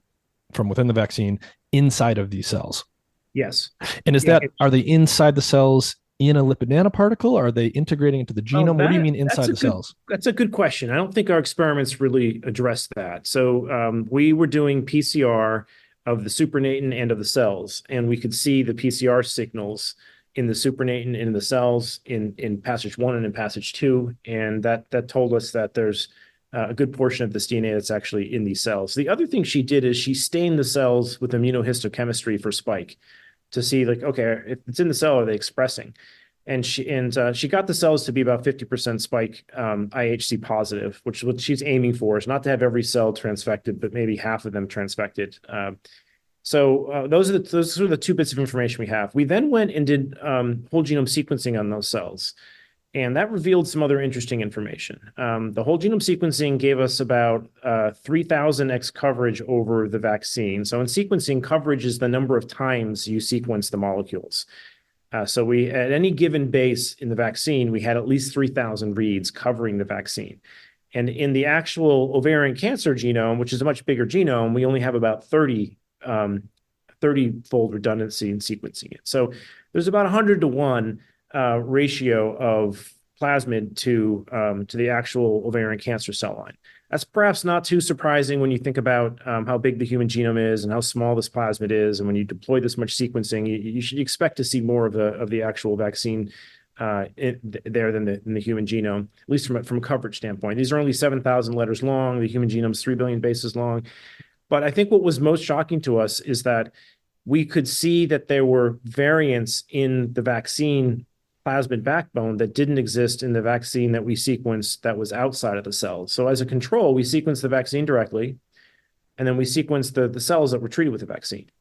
from within the vaccine inside of these cells. Yes. And are they inside the cells in a lipid nanoparticle? Or are they integrating into the genome? What do you mean inside the cells? That's a good question. I don't think our experiments really address that. So we were doing PCR of the supernatant and of the cells, and we could see the PCR signals in the supernatant and in the cells in passage 1 and in passage 2, and that told us that there's a good portion of this DNA that's actually in these cells. The other thing she did is she stained the cells with immunohistochemistry for spike to see, like, okay, if it's in the cell, are they expressing? And she got the cells to be about 50% spike IHC positive, which is what she's aiming for, is not to have every cell transfected, but maybe half of them transfected. So those are the two bits of information we have. We then went and did whole genome sequencing on those cells, and that revealed some other interesting information. The whole genome sequencing gave us about 3,000x coverage over the vaccine. So in sequencing, coverage is the number of times you sequence the molecules. So we, at any given base in the vaccine, we had at least 3,000 reads covering the vaccine. And in the actual ovarian cancer genome, which is a much bigger genome, we only have about 30-fold redundancy in sequencing it. So there's about 100 to 1 ratio of plasmid to the actual ovarian cancer cell line. That's perhaps not too surprising when you think about how big the human genome is and how small this plasmid is. And when you deploy this much sequencing, you should expect to see more of the actual vaccine there than the human genome, at least from a coverage standpoint. These are only 7,000 letters long. The human genome is 3 billion bases long. But I think what was most shocking to us is that we could see that there were variants in the vaccine plasmid backbone that didn't exist in the vaccine that we sequenced that was outside of the cells. So as a control, we sequenced the vaccine directly, and then we sequenced the cells that were treated with the vaccine.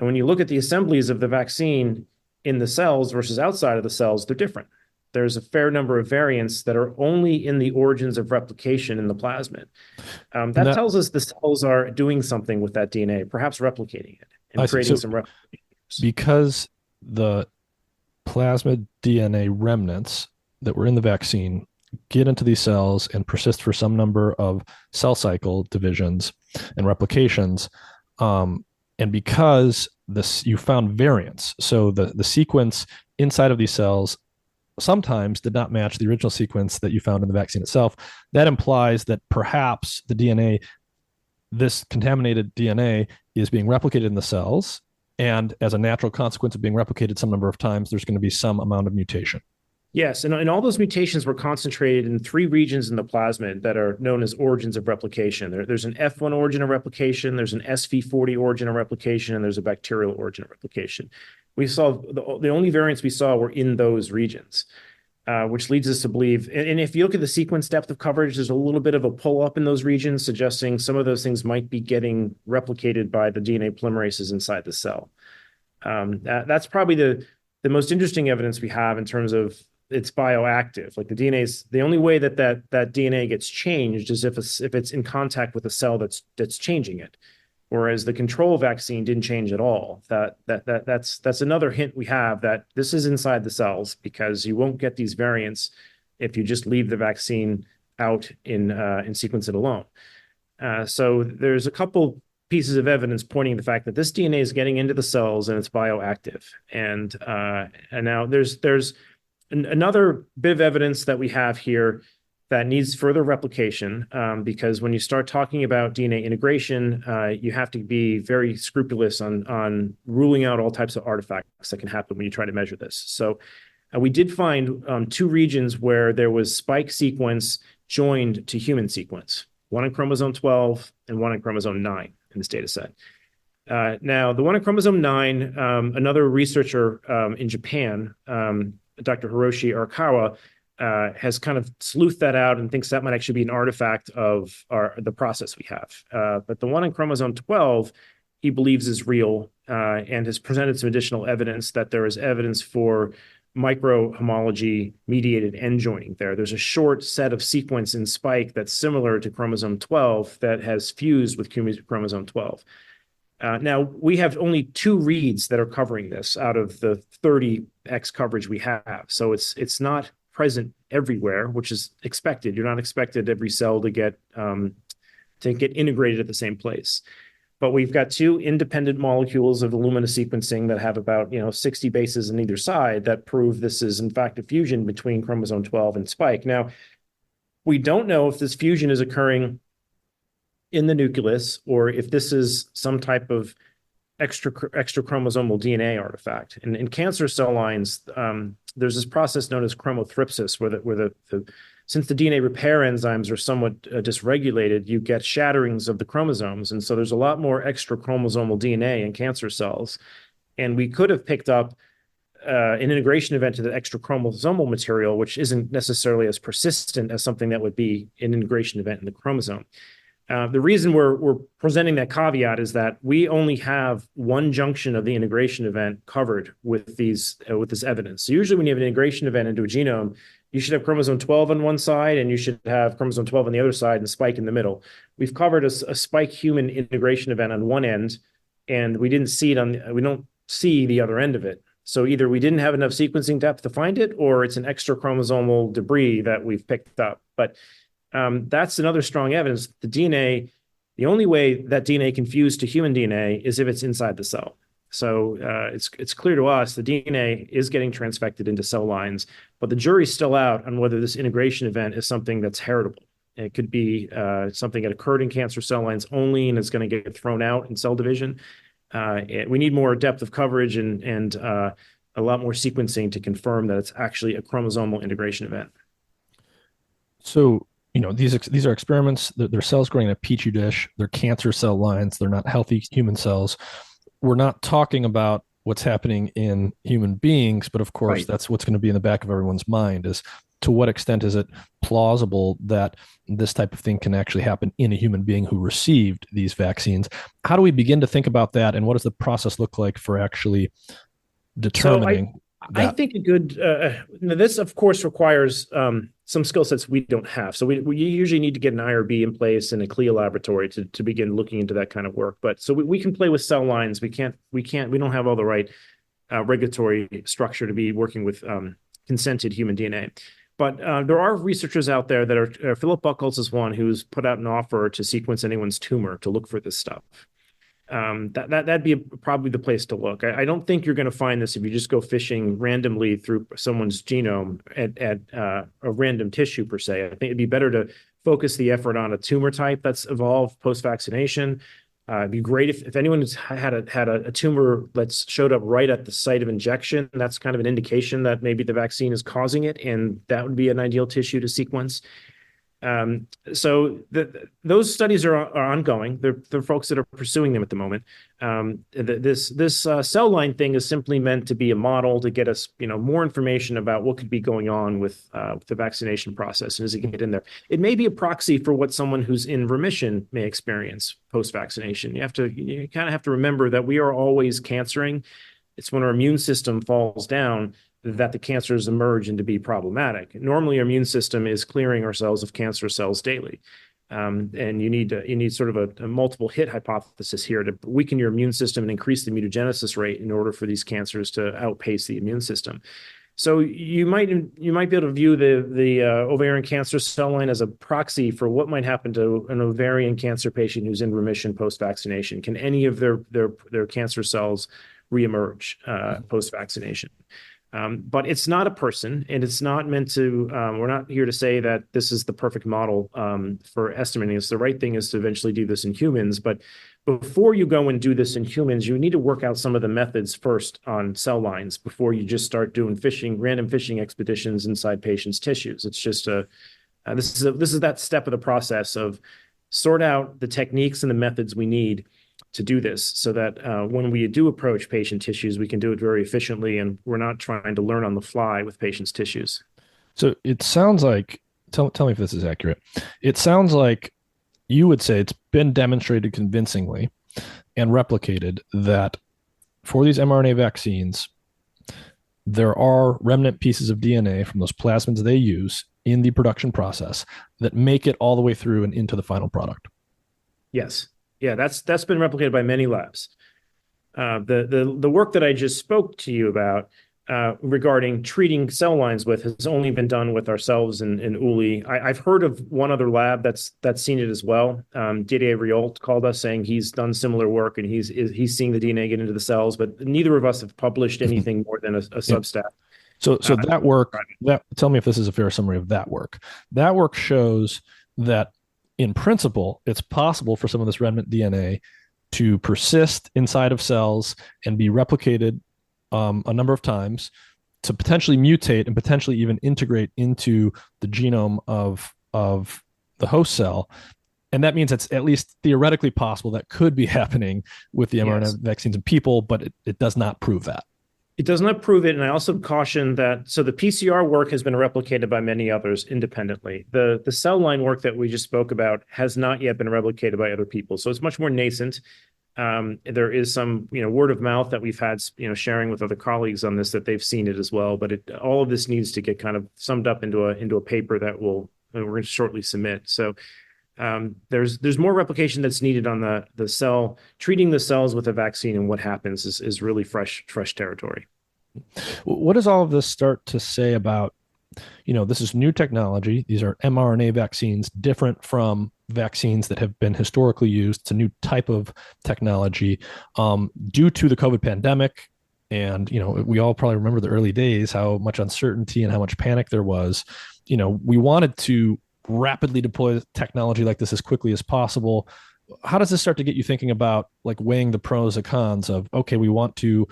And when you look at the assemblies of the vaccine in the cells versus outside of the cells, they're different. There's a fair number of variants that are only in the origins of replication in the plasmid. That tells us the cells are doing something with that DNA, perhaps replicating it and creating some replicators. Because the plasmid DNA remnants that were in the vaccine get into these cells and persist for some number of cell cycle divisions and replications. And because you found variants, so the sequence inside of these cells sometimes did not match the original sequence that you found in the vaccine itself. That implies that perhaps the DNA, this contaminated DNA, is being replicated in the cells. And as a natural consequence of being replicated some number of times, there's going to be some amount of mutation. Yes, and all those mutations were concentrated in three regions in the plasmid that are known as origins of replication. There's an F1 origin of replication, there's an SV40 origin of replication, and there's a bacterial origin of replication. We saw the only variants we saw were in those regions, which leads us to believe, and if you look at the sequence depth of coverage, there's a little bit of a pull up in those regions, suggesting some of those things might be getting replicated by the DNA polymerases inside the cell. That's probably the most interesting evidence we have in terms of it's bioactive. Like the DNA's the only way that DNA gets changed is if it's in contact with a cell that's changing it. Whereas the control vaccine didn't change at all. That's another hint we have that this is inside the cells, because you won't get these variants if you just leave the vaccine out and sequence it alone. So there's a couple pieces of evidence pointing to the fact that this DNA is getting into the cells and it's bioactive. And now there's another bit of evidence that we have here that needs further replication, because when you start talking about DNA integration, you have to be very scrupulous on ruling out all types of artifacts that can happen when you try to measure this. So we did find two regions where there was spike sequence joined to human sequence, one on chromosome 12 and one on chromosome 9 in this data set. Now, the one on chromosome 9, another researcher in Japan, Dr. Hiroshi Arakawa, has kind of sleuthed that out and thinks that might actually be an artifact of the process we have. But the one on chromosome 12, he believes is real, and has presented some additional evidence that there is evidence for microhomology mediated end joining there. There's a short set of sequence in spike that's similar to chromosome 12 that has fused with chromosome 12. Now, we have only 2 reads that are covering this out of the 30x coverage we have. So it's not present everywhere, which is expected. You're not expected every cell to get integrated at the same place. But we've got 2 independent molecules of Illumina sequencing that have about 60 bases on either side that prove this is in fact a fusion between chromosome 12 and spike. Now, we don't know if this fusion is occurring in the nucleus or if this is some type of extra chromosomal DNA artifact. And in cancer cell lines, there's this process known as chromothripsis, where since the DNA repair enzymes are somewhat dysregulated, you get shatterings of the chromosomes. And so there's a lot more extra chromosomal DNA in cancer cells. And we could have picked up an integration event to the extra chromosomal material, which isn't necessarily as persistent as something that would be an integration event in the chromosome. The reason we're presenting that caveat is that we only have one junction of the integration event covered with this evidence. So usually when you have an integration event into a genome, you should have chromosome 12 on one side and you should have chromosome 12 on the other side and spike in the middle. We've covered a spike human integration event on one end, and we don't see the other end of it. So either we didn't have enough sequencing depth to find it, or it's an extra chromosomal debris that we've picked up. But that's another strong evidence. The only way that DNA can fuse to human DNA is if it's inside the cell. So it's clear to us the DNA is getting transfected into cell lines, but the jury's still out on whether this integration event is something that's heritable. It could be something that occurred in cancer cell lines only and is going to get thrown out in cell division. We need more depth of coverage and a lot more sequencing to confirm that it's actually a chromosomal integration event. So, these are experiments. They're cells growing in a petri dish. They're cancer cell lines. They're not healthy human cells. We're not talking about what's happening in human beings, but of course, right, that's what's going to be in the back of everyone's mind is to what extent is it plausible that this type of thing can actually happen in a human being who received these vaccines? How do we begin to think about that? And what does the process look like for actually determining I think a good, this of course requires some skill sets we don't have. So we usually need to get an IRB in place in a CLIA laboratory to begin looking into that kind of work. But so we can play with cell lines. We don't have all the right regulatory structure to be working with consented human DNA. But there are researchers out there that are, Philip Buckles is one who's put out an offer to sequence anyone's tumor to look for this stuff. That'd be probably the place to look. I don't think you're going to find this if you just go fishing randomly through someone's genome at a random tissue per se. I think it'd be better to focus the effort on a tumor type that's evolved post-vaccination. It'd be great if anyone's had a tumor that's showed up right at the site of injection. That's kind of an indication that maybe the vaccine is causing it, and that would be an ideal tissue to sequence. So those studies are ongoing. They're folks that are pursuing them at the moment. This cell line thing is simply meant to be a model to get us, more information about what could be going on with the vaccination process and as it get in there. It may be a proxy for what someone who's in remission may experience post-vaccination. You kind of have to remember that we are always cancering. It's when our immune system falls down that the cancers emerge and to be problematic. Normally, our immune system is clearing ourselves of cancer cells daily. And you need sort of a multiple hit hypothesis here to weaken your immune system and increase the mutagenesis rate in order for these cancers to outpace the immune system. So you might be able to view the ovarian cancer cell line as a proxy for what might happen to an ovarian cancer patient who's in remission post-vaccination. Can any of their cancer cells reemerge post-vaccination? But it's not a person, and it's not meant to, we're not here to say that this is the perfect model for estimating this. The right thing is to eventually do this in humans. But before you go and do this in humans, you need to work out some of the methods first on cell lines before you just start doing random fishing expeditions inside patients' tissues. It's just this is that step of the process of sort out the techniques and the methods we need to do this so that when we do approach patient tissues, we can do it very efficiently and we're not trying to learn on the fly with patients' tissues. So it sounds like, tell me if this is accurate. It sounds like you would say it's been demonstrated convincingly and replicated that for these mRNA vaccines, there are remnant pieces of DNA from those plasmids they use in the production process that make it all the way through and into the final product. Yes. Yeah, that's been replicated by many labs. The work that I just spoke to you about regarding treating cell lines with has only been done with ourselves and Uli. I've heard of one other lab that's seen it as well. Didier Riault called us saying he's done similar work and he's seeing the DNA get into the cells, but neither of us have published anything more than a Substack. So that work, tell me if this is a fair summary of that work. That work shows that in principle, it's possible for some of this remnant DNA to persist inside of cells and be replicated a number of times to potentially mutate and potentially even integrate into the genome of the host cell. And that means it's at least theoretically possible that could be happening with the mRNA vaccines in people, but it does not prove that. It does not prove it, and I also caution that, so the PCR work has been replicated by many others independently. The cell line work that we just spoke about has not yet been replicated by other people, so it's much more nascent. There is some, word of mouth that we've had, sharing with other colleagues on this, that they've seen it as well, but all of this needs to get kind of summed up into a paper that we're going to shortly submit. So there's more replication that's needed on the cell. Treating the cells with a vaccine and what happens is really fresh territory. What does all of this start to say about, this is new technology. These are mRNA vaccines, different from vaccines that have been historically used. It's a new type of technology due to the COVID pandemic. And, we all probably remember the early days, how much uncertainty and how much panic there was. We wanted to rapidly deploy technology like this as quickly as possible. How does this start to get you thinking about weighing the pros and cons of, okay, we want to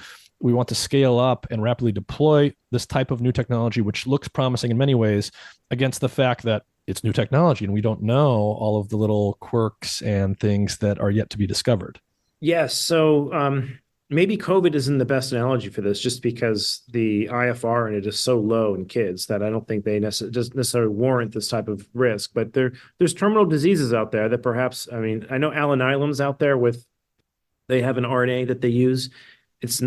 scale up and rapidly deploy this type of new technology, which looks promising in many ways, against the fact that it's new technology and we don't know all of the little quirks and things that are yet to be discovered? Yes. So maybe COVID isn't the best analogy for this, just because the IFR in it is so low in kids that I don't think they necessarily warrant this type of risk. But there's terminal diseases out there that perhaps, I know Alanylam's out there they have an RNA that they use. It does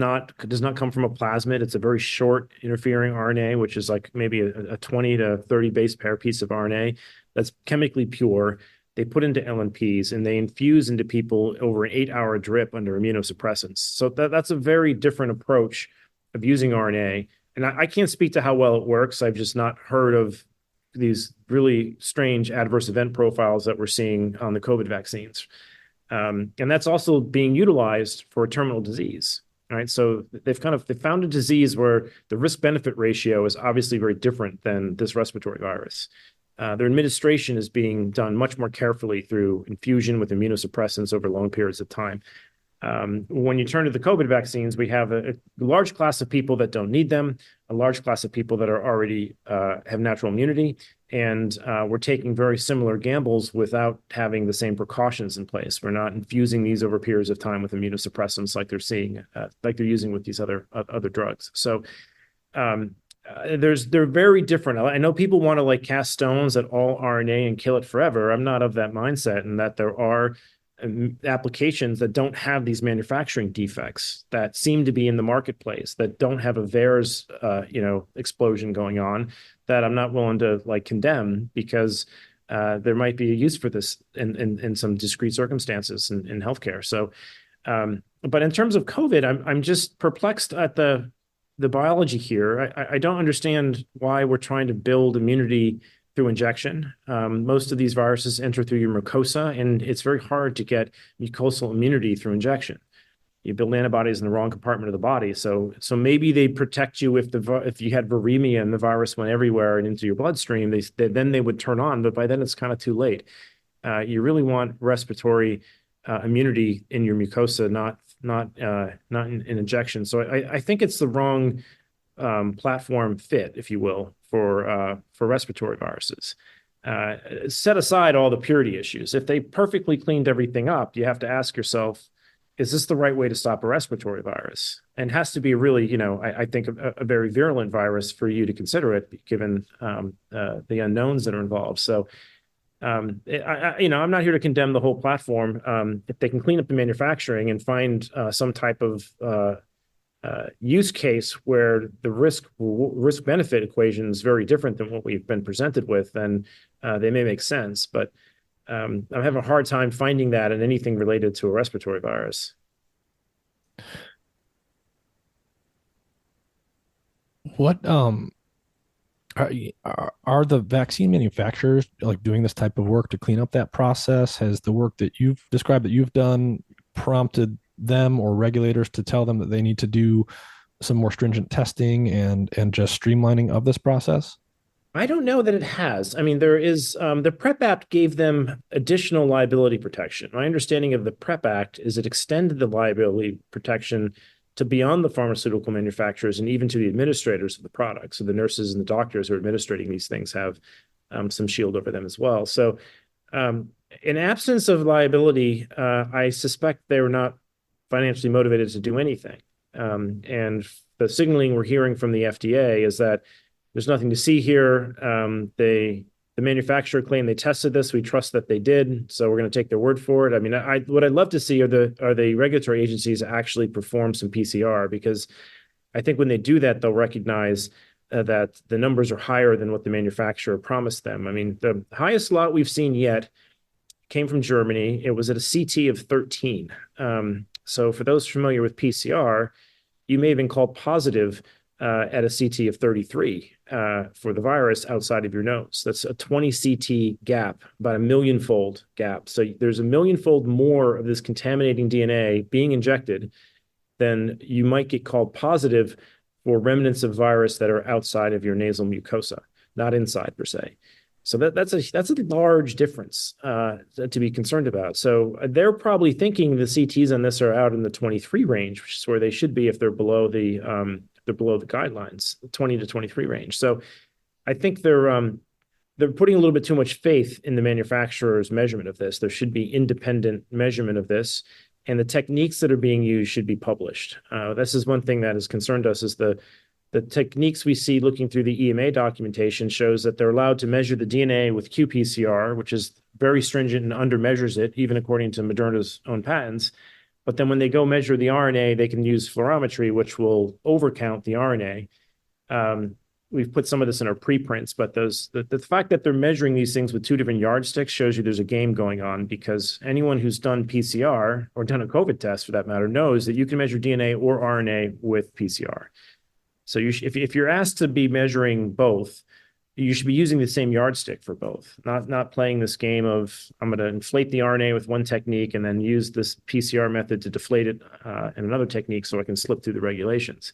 not come from a plasmid. It's a very short interfering RNA, which is like maybe a 20 to 30 base pair piece of RNA that's chemically pure. They put into LNPs and they infuse into people over an 8-hour drip under immunosuppressants. So that's a very different approach of using RNA. And I can't speak to how well it works. I've just not heard of these really strange adverse event profiles that we're seeing on the COVID vaccines. And that's also being utilized for terminal disease. Right. So they found a disease where the risk benefit ratio is obviously very different than this respiratory virus. Their administration is being done much more carefully through infusion with immunosuppressants over long periods of time. When you turn to the COVID vaccines, we have a large class of people that don't need them, a large class of people that are already have natural immunity, and we're taking very similar gambles without having the same precautions in place. We're not infusing these over periods of time with immunosuppressants like they're using with these other drugs. So they're very different. I know people want to like cast stones at all RNA and kill it forever. I'm not of that mindset, and that there are applications that don't have these manufacturing defects that seem to be in the marketplace, that don't have a VAERS explosion going on, that I'm not willing to like condemn, because there might be a use for this in some discrete circumstances in healthcare. So, but in terms of COVID, I'm just perplexed at the biology here. I don't understand why we're trying to build immunity through injection. Most of these viruses enter through your mucosa, and it's very hard to get mucosal immunity through injection. You build antibodies in the wrong compartment of the body. So maybe they protect you if you had viremia and the virus went everywhere and into your bloodstream, then they would turn on, but by then it's kind of too late. You really want respiratory immunity in your mucosa, not in injection. So I think it's the wrong platform fit, if you will, for respiratory viruses. Set aside all the purity issues. If they perfectly cleaned everything up, you have to ask yourself, is this the right way to stop a respiratory virus? And it has to be really, I think a very virulent virus for you to consider it, given the unknowns that are involved. So, I'm not here to condemn the whole platform. If they can clean up the manufacturing and find some type of use case where the risk benefit equation is very different than what we've been presented with, then they may make sense. But I'm having a hard time finding that in anything related to a respiratory virus. What are the vaccine manufacturers like doing this type of work to clean up that process? Has the work that you've described that you've done prompted them or regulators to tell them that they need to do some more stringent testing and just streamlining of this process? I don't know that it has. I mean, there is the PrEP Act gave them additional liability protection. My understanding of the PrEP Act is it extended the liability protection to beyond the pharmaceutical manufacturers and even to the administrators of the product. So the nurses and the doctors who are administrating these things have some shield over them as well. So in absence of liability, I suspect they were not financially motivated to do anything. And the signaling we're hearing from the FDA is that there's nothing to see here. The manufacturer claimed they tested this. We trust that they did, so we're going to take their word for it. I mean, what I'd love to see are the regulatory agencies actually perform some PCR, because I think when they do that, they'll recognize that the numbers are higher than what the manufacturer promised them. I mean, the highest lot we've seen yet came from Germany. It was at a CT of 13. So for those familiar with PCR, you may have been called positive at a CT of 33 for the virus outside of your nose. That's a 20 CT gap, about a millionfold gap. So there's a millionfold more of this contaminating DNA being injected than you might get called positive for remnants of virus that are outside of your nasal mucosa, not inside per se. So that's a large difference to be concerned about. So they're probably thinking the CTs on this are out in the 23 range, which is where they should be if they're below the guidelines, 20 to 23 range. So I think they're putting a little bit too much faith in the manufacturer's measurement of this. There should be independent measurement of this, and the techniques that are being used should be published. This is one thing that has concerned us, is the techniques we see looking through the EMA documentation shows that they're allowed to measure the DNA with qPCR, which is very stringent and undermeasures it, even according to Moderna's own patents. But then when they go measure the RNA, they can use fluorometry, which will overcount the RNA. We've put some of this in our preprints, but the fact that they're measuring these things with two different yardsticks shows you there's a game going on, because anyone who's done PCR or done a COVID test for that matter knows that you can measure DNA or RNA with PCR. So if you're asked to be measuring both, you should be using the same yardstick for both, not playing this game of I'm going to inflate the RNA with one technique and then use this PCR method to deflate it in another technique so I can slip through the regulations.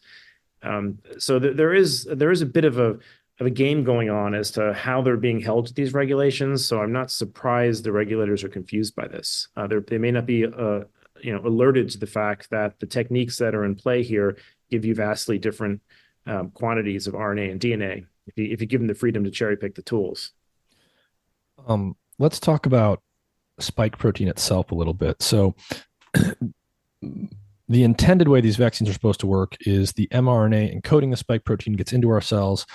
So there is a bit of a game going on as to how they're being held to these regulations. So I'm not surprised the regulators are confused by this. They may not be alerted to the fact that the techniques that are in play here give you vastly different quantities of RNA and DNA if you give them the freedom to cherry pick the tools. Let's talk about spike protein itself a little bit. So the intended way these vaccines are supposed to work is the mRNA encoding the spike protein gets into our cells.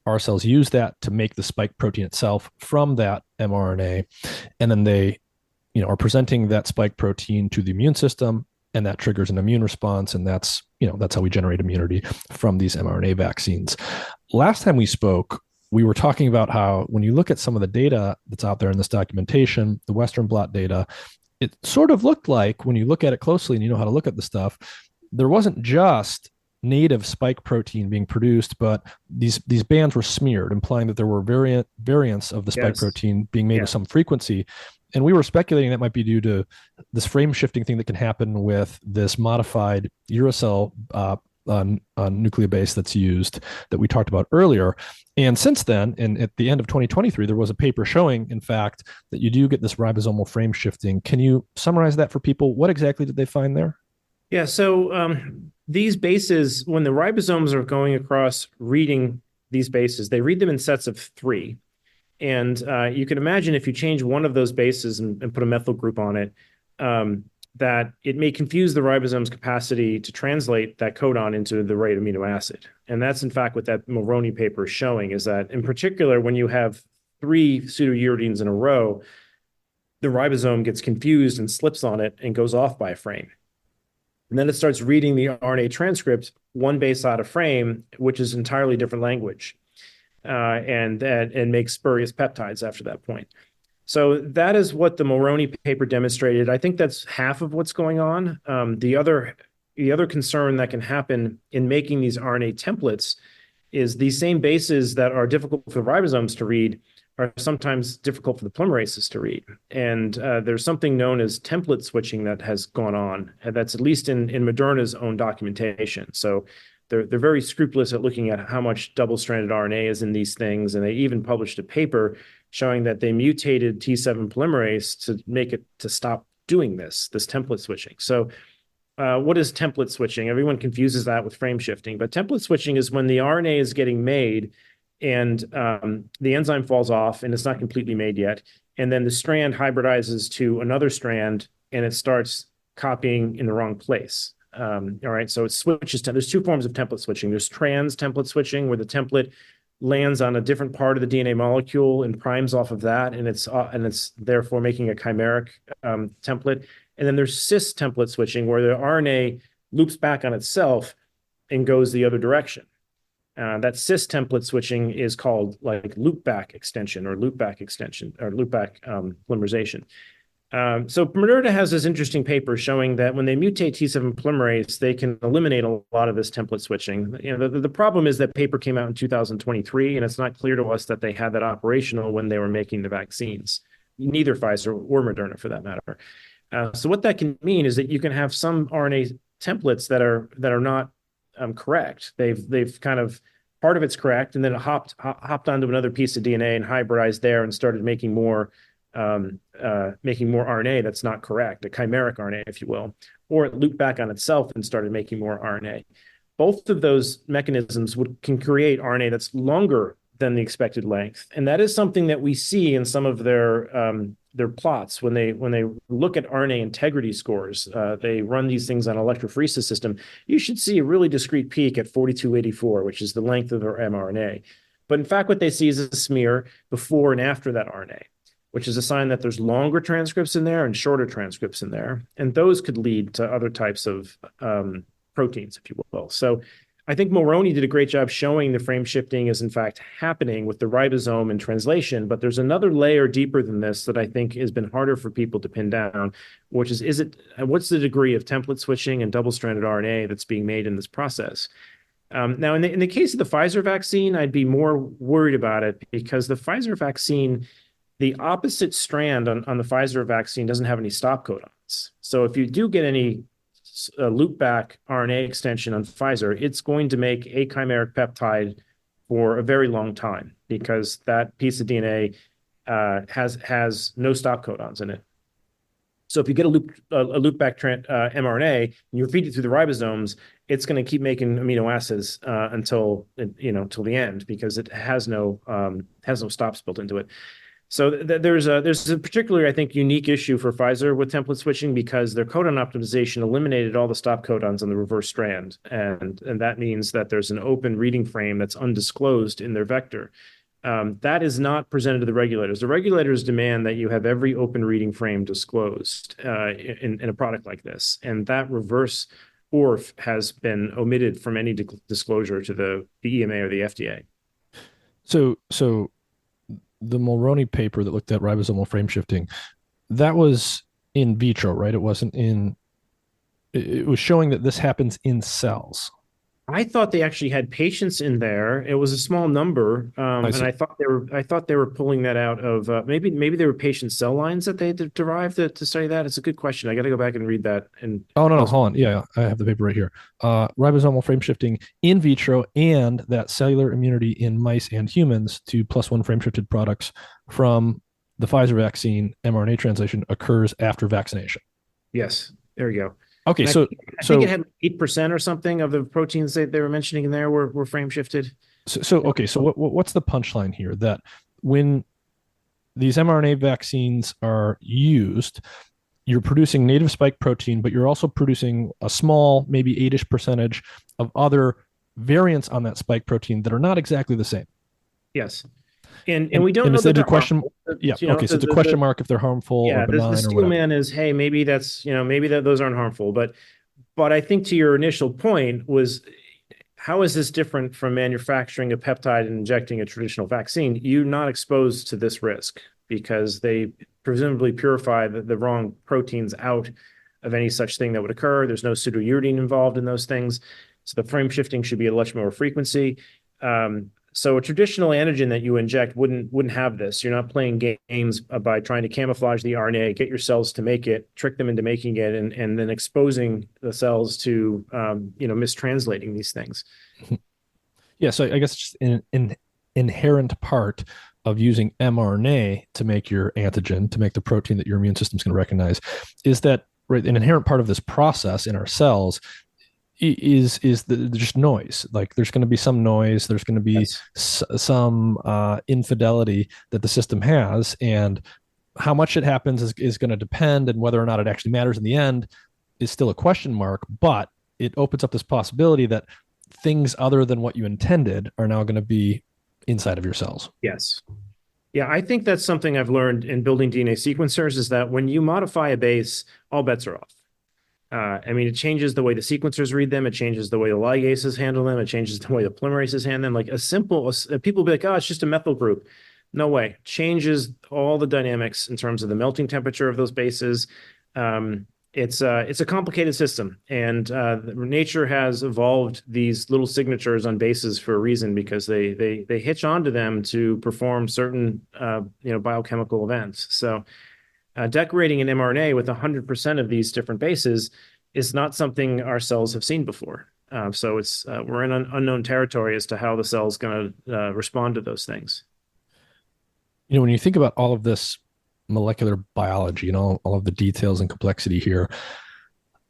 Our cells use that to make the spike protein itself from that mRNA, and then they are presenting that spike protein to the immune system, and that triggers an immune response, and that's how we generate immunity from these mRNA vaccines. Last time we spoke, we were talking about how when you look at some of the data that's out there in this documentation, the Western blot data, it sort of looked like when you look at it closely and you know how to look at the stuff, there wasn't just native spike protein being produced, but these bands were smeared, implying that there were variants of the spike protein being made with some frequency. And we were speculating that might be due to this frame shifting thing that can happen with this modified uracil nucleobase that's used that we talked about earlier. And since then, and at the end of 2023, there was a paper showing, in fact, that you do get this ribosomal frame shifting. Can you summarize that for people? What exactly did they find there? Yeah, so these bases, when the ribosomes are going across reading these bases, they read them in sets of 3. And you can imagine if you change one of those bases and put a methyl group on it, that it may confuse the ribosome's capacity to translate that codon into the right amino acid. And that's, in fact, what that Mulroney paper is showing, is that, in particular, when you have 3 pseudouridines in a row, the ribosome gets confused and slips on it and goes off by a frame. And then it starts reading the RNA transcript one base out of frame, which is entirely different language, and makes spurious peptides after that point. So that is what the Mulroney paper demonstrated. I think that's half of what's going on. The other concern that can happen in making these RNA templates is these same bases that are difficult for the ribosomes to read are sometimes difficult for the polymerases to read. And there's something known as template switching that has gone on, and that's at least in Moderna's own documentation. So they're very scrupulous at looking at how much double-stranded RNA is in these things, and they even published a paper showing that they mutated T7 polymerase to make it to stop doing this template switching. So what is template switching? Everyone confuses that with frame shifting, but template switching is when the RNA is getting made and the enzyme falls off and it's not completely made yet, and then the strand hybridizes to another strand and it starts copying in the wrong place. All right, so it switches to, there's 2 forms of template switching. There's trans template switching, where the template lands on a different part of the DNA molecule and primes off of that, and it's therefore making a chimeric template. And then there's cis template switching, where the RNA loops back on itself and goes the other direction. That cis template switching is called like loopback extension or loopback polymerization. So Moderna has this interesting paper showing that when they mutate T7 polymerase, they can eliminate a lot of this template switching. The problem is that paper came out in 2023, and it's not clear to us that they had that operational when they were making the vaccines, neither Pfizer or Moderna for that matter. So what that can mean is that you can have some RNA templates that are not correct. They've kind of, part of it's correct, and then it hopped onto another piece of DNA and hybridized there and started making more RNA that's not correct, a chimeric RNA, if you will, or it looped back on itself and started making more RNA. Both of those mechanisms can create RNA that's longer than the expected length, and that is something that we see in some of their plots when they look at RNA integrity scores. They run these things on an electrophoresis system. You should see a really discrete peak at 4284, which is the length of their mRNA. But in fact, what they see is a smear before and after that RNA, which is a sign that there's longer transcripts in there and shorter transcripts in there. And those could lead to other types of proteins, if you will. So I think Mulroney did a great job showing the frame shifting is in fact happening with the ribosome in translation, but there's another layer deeper than this that I think has been harder for people to pin down, which is what's the degree of template switching and double-stranded RNA that's being made in this process? Now, in the case of the Pfizer vaccine, I'd be more worried about it because the Pfizer vaccine, the opposite strand on the Pfizer vaccine doesn't have any stop codons. So if you do get any loop back RNA extension on Pfizer, it's going to make a chimeric peptide for a very long time because that piece of DNA has no stop codons in it. So if you get a loop back mRNA and you feed it through the ribosomes, it's going to keep making amino acids until the end because it has no stops built into it. So there's a particularly, I think, unique issue for Pfizer with template switching because their codon optimization eliminated all the stop codons on the reverse strand, and that means that there's an open reading frame that's undisclosed in their vector. That is not presented to the regulators. The regulators demand that you have every open reading frame disclosed in a product like this, and that reverse ORF has been omitted from any disclosure to the EMA or the FDA. So the Mulroney paper that looked at ribosomal frame shifting, that was in vitro, right? It wasn't it was showing that this happens in cells. I thought they actually had patients in there. It was a small number, and I thought they were pulling that out of maybe they were patient cell lines that they derived to study that. It's a good question. I got to go back and read that. And oh no, hold on. Yeah, I have the paper right here. Ribosomal frame shifting in vitro and that cellular immunity in mice and humans to +1 frame shifted products from the Pfizer vaccine mRNA translation occurs after vaccination. Yes, there you go. Okay, I think it had 8% or something of the proteins they were mentioning in there were frame shifted. So what's the punchline here? That when these mRNA vaccines are used, you're producing native spike protein, but you're also producing a small, maybe 8-ish percentage of other variants on that spike protein that are not exactly the same. Yes. And we don't know that they're question. Yeah. Okay. So it's a question mark if they're harmful or benign the or steel whatever. man is, hey, maybe those aren't harmful. But I think to your initial point was, how is this different from manufacturing a peptide and injecting a traditional vaccine? You're not exposed to this risk because they presumably purify the wrong proteins out of any such thing that would occur. There's no pseudouridine involved in those things. So the frame shifting should be at a much more frequency. So a traditional antigen that you inject wouldn't have this. You're not playing games by trying to camouflage the RNA, get your cells to make it, trick them into making it, and then exposing the cells to mistranslating these things. Yeah, so I guess it's just an inherent part of using mRNA to make your antigen, to make the protein that your immune system's going to recognize, is that right? An inherent part of this process in our cells is just noise. Like there's going to be some noise, there's going to be some infidelity that the system has, and how much it happens is going to depend, and whether or not it actually matters in the end is still a question mark. But it opens up this possibility that things other than what you intended are now going to be inside of your cells. Yes. Yeah, I think that's something I've learned in building DNA sequencers is that when you modify a base, all bets are off. It changes the way the sequencers read them. It changes the way the ligases handle them. It changes the way the polymerases handle them. Like people will be like, oh, it's just a methyl group. No way. It changes all the dynamics in terms of the melting temperature of those bases. It's a complicated system, and nature has evolved these little signatures on bases for a reason because they hitch onto them to perform certain biochemical events. So. Decorating an mRNA with 100% of these different bases is not something our cells have seen before. So we're in unknown territory as to how the cell's going to respond to those things. When you think about all of this molecular biology and all of the details and complexity here,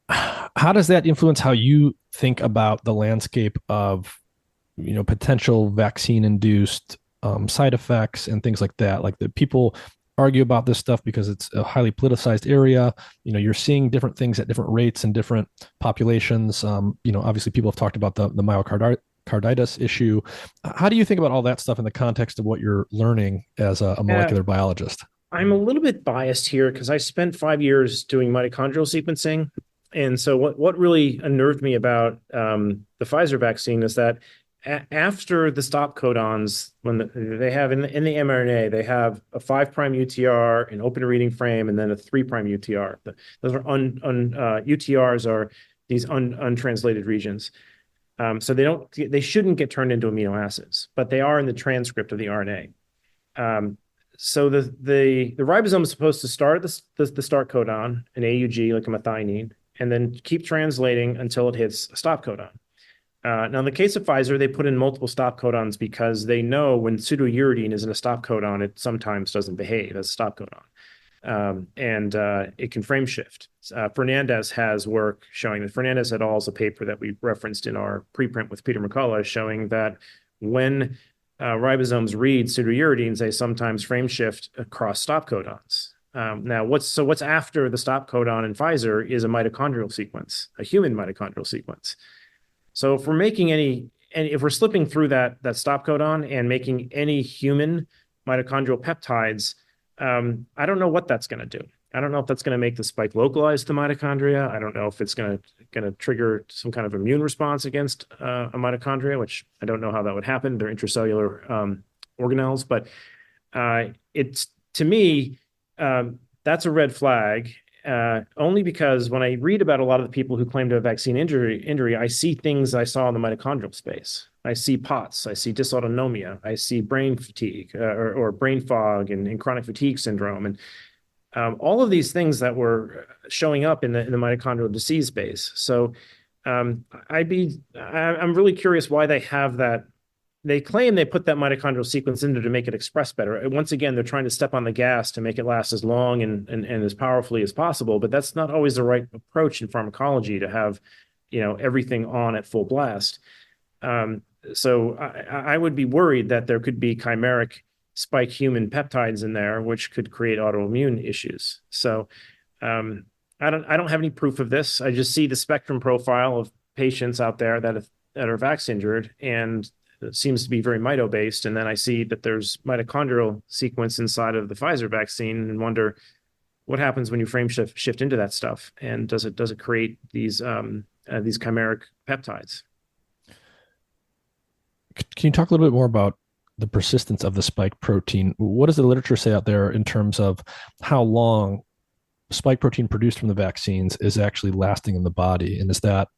how does that influence how you think about the landscape of potential vaccine-induced side effects and things like that? Like the people argue about this stuff because it's a highly politicized area. You're seeing different things at different rates in different populations. Obviously people have talked about the myocarditis issue. How do you think about all that stuff in the context of what you're learning as a molecular biologist? I'm a little bit biased here because I spent 5 years doing mitochondrial sequencing. And so what really unnerved me about the Pfizer vaccine is that after the stop codons, when they have in the mRNA, they have a 5' UTR, an open reading frame, and then a 3' UTR. Those are UTRs are these untranslated regions. So they shouldn't get turned into amino acids, but they are in the transcript of the RNA. So the ribosome is supposed to start the start codon, an AUG like a methionine, and then keep translating until it hits a stop codon. Now, in the case of Pfizer, they put in multiple stop codons because they know when pseudouridine is in a stop codon, it sometimes doesn't behave as a stop codon. And it can frame shift. Fernandez has work showing that. Fernandez et al. Is a paper that we referenced in our preprint with Peter McCullough showing that when ribosomes read pseudouridines, they sometimes frame shift across stop codons. Now, what's after the stop codon in Pfizer is a mitochondrial sequence, a human mitochondrial sequence. So if we're making if we're slipping through that stop codon and making any human mitochondrial peptides, I don't know what that's going to do. I don't know if that's going to make the spike localized to mitochondria. I don't know if it's going to trigger some kind of immune response against a mitochondria, which I don't know how that would happen. They're intracellular organelles, but it's to me that's a red flag. Only because when I read about a lot of the people who claim to have vaccine injury, I see things I saw in the mitochondrial space. I see POTS, I see dysautonomia, I see brain fatigue or brain fog and chronic fatigue syndrome, and all of these things that were showing up in the mitochondrial disease space. So I'm really curious why they have that. They claim they put that mitochondrial sequence in there to make it express better. Once again, they're trying to step on the gas to make it last as long and as powerfully as possible, but that's not always the right approach in pharmacology to have, everything on at full blast. So I would be worried that there could be chimeric spike human peptides in there, which could create autoimmune issues. So I don't have any proof of this. I just see the spectrum profile of patients out there that are vax injured, and it seems to be very mito-based. And then I see that there's mitochondrial sequence inside of the Pfizer vaccine and wonder what happens when you frame shift into that stuff. And does it create these chimeric peptides? Can you talk a little bit more about the persistence of the spike protein? What does the literature say out there in terms of how long spike protein produced from the vaccines is actually lasting in the body? And is that